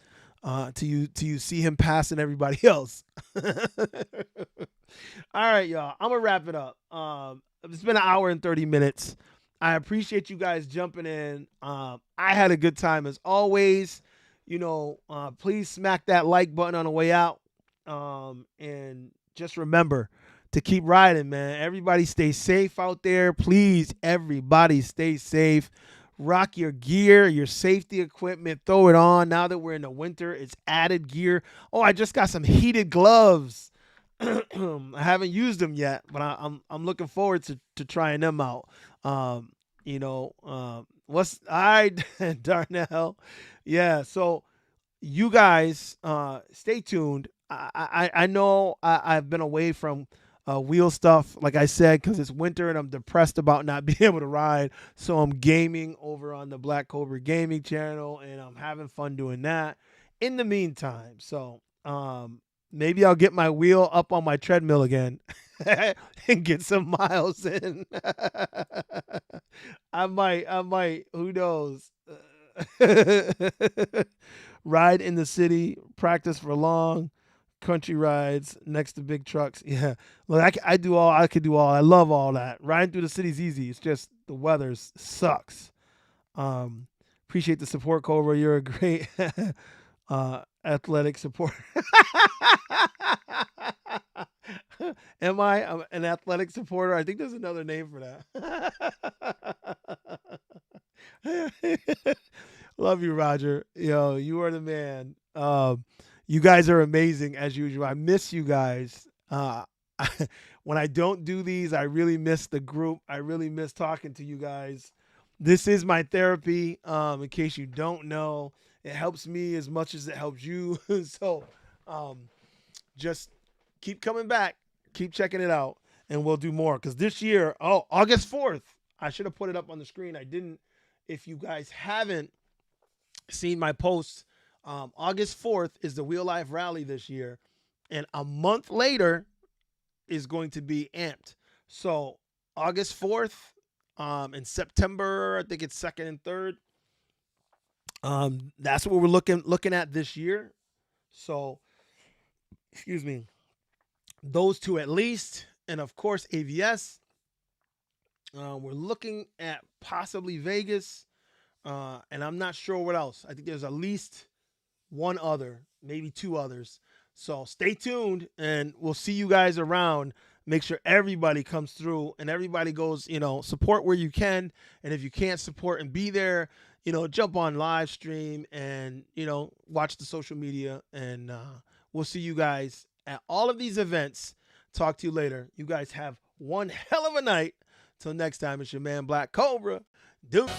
till you see him passing everybody else. All right, y'all. I'm gonna wrap it up. It's been an hour and 30 minutes. I appreciate you guys jumping in. I had a good time as always. Please smack that like button on the way out. And just remember to keep riding, man. Everybody stay safe out there. Please, everybody stay safe. Rock your gear, your safety equipment. Throw it on. Now that we're in the winter, it's added gear. Oh, I just got some heated gloves. I haven't used them yet, but I'm looking forward to trying them out. What's I Darnell? Yeah, so you guys stay tuned. I know I've been away from wheel stuff, like I said, because it's winter and I'm depressed about not being able to ride. So I'm gaming over on the BlackCobra gaming channel, and I'm having fun doing that in the meantime. So maybe I'll get my wheel up on my treadmill again and get some miles in. I might, who knows? Ride in the city, practice for long country rides next to big trucks. Yeah, look, I could do all. I love all that. Riding through the city's easy. It's just the weather sucks. Appreciate the support, Cobra. You're a great athletic supporter. Am I an athletic supporter? I think there's another name for that. Love you, Roger. Yo, you are the man. You guys are amazing as usual. I miss you guys. When I don't do these, I really miss the group. I really miss talking to you guys. This is my therapy. In case you don't know, it helps me as much as it helps you. So just keep coming back, keep checking it out, and we'll do more. Because this year, August 4th, I should have put it up on the screen. I didn't. If you guys haven't seen my posts, August 4th is the Wheel Life Rally this year. And a month later is going to be Amped. So August 4th, in September, I think it's 2nd and 3rd. That's what we're looking at this year. So, excuse me, those two at least, and of course AVS. We're looking at possibly Vegas, and I'm not sure what else. I think there's at least one other, maybe two others. So stay tuned, and we'll see you guys around. Make sure everybody comes through and everybody goes, support where you can. And if you can't support and be there, jump on live stream and, watch the social media. And we'll see you guys at all of these events. Talk to you later. You guys have one hell of a night. Till next time, it's your man, Black Cobra. Dude.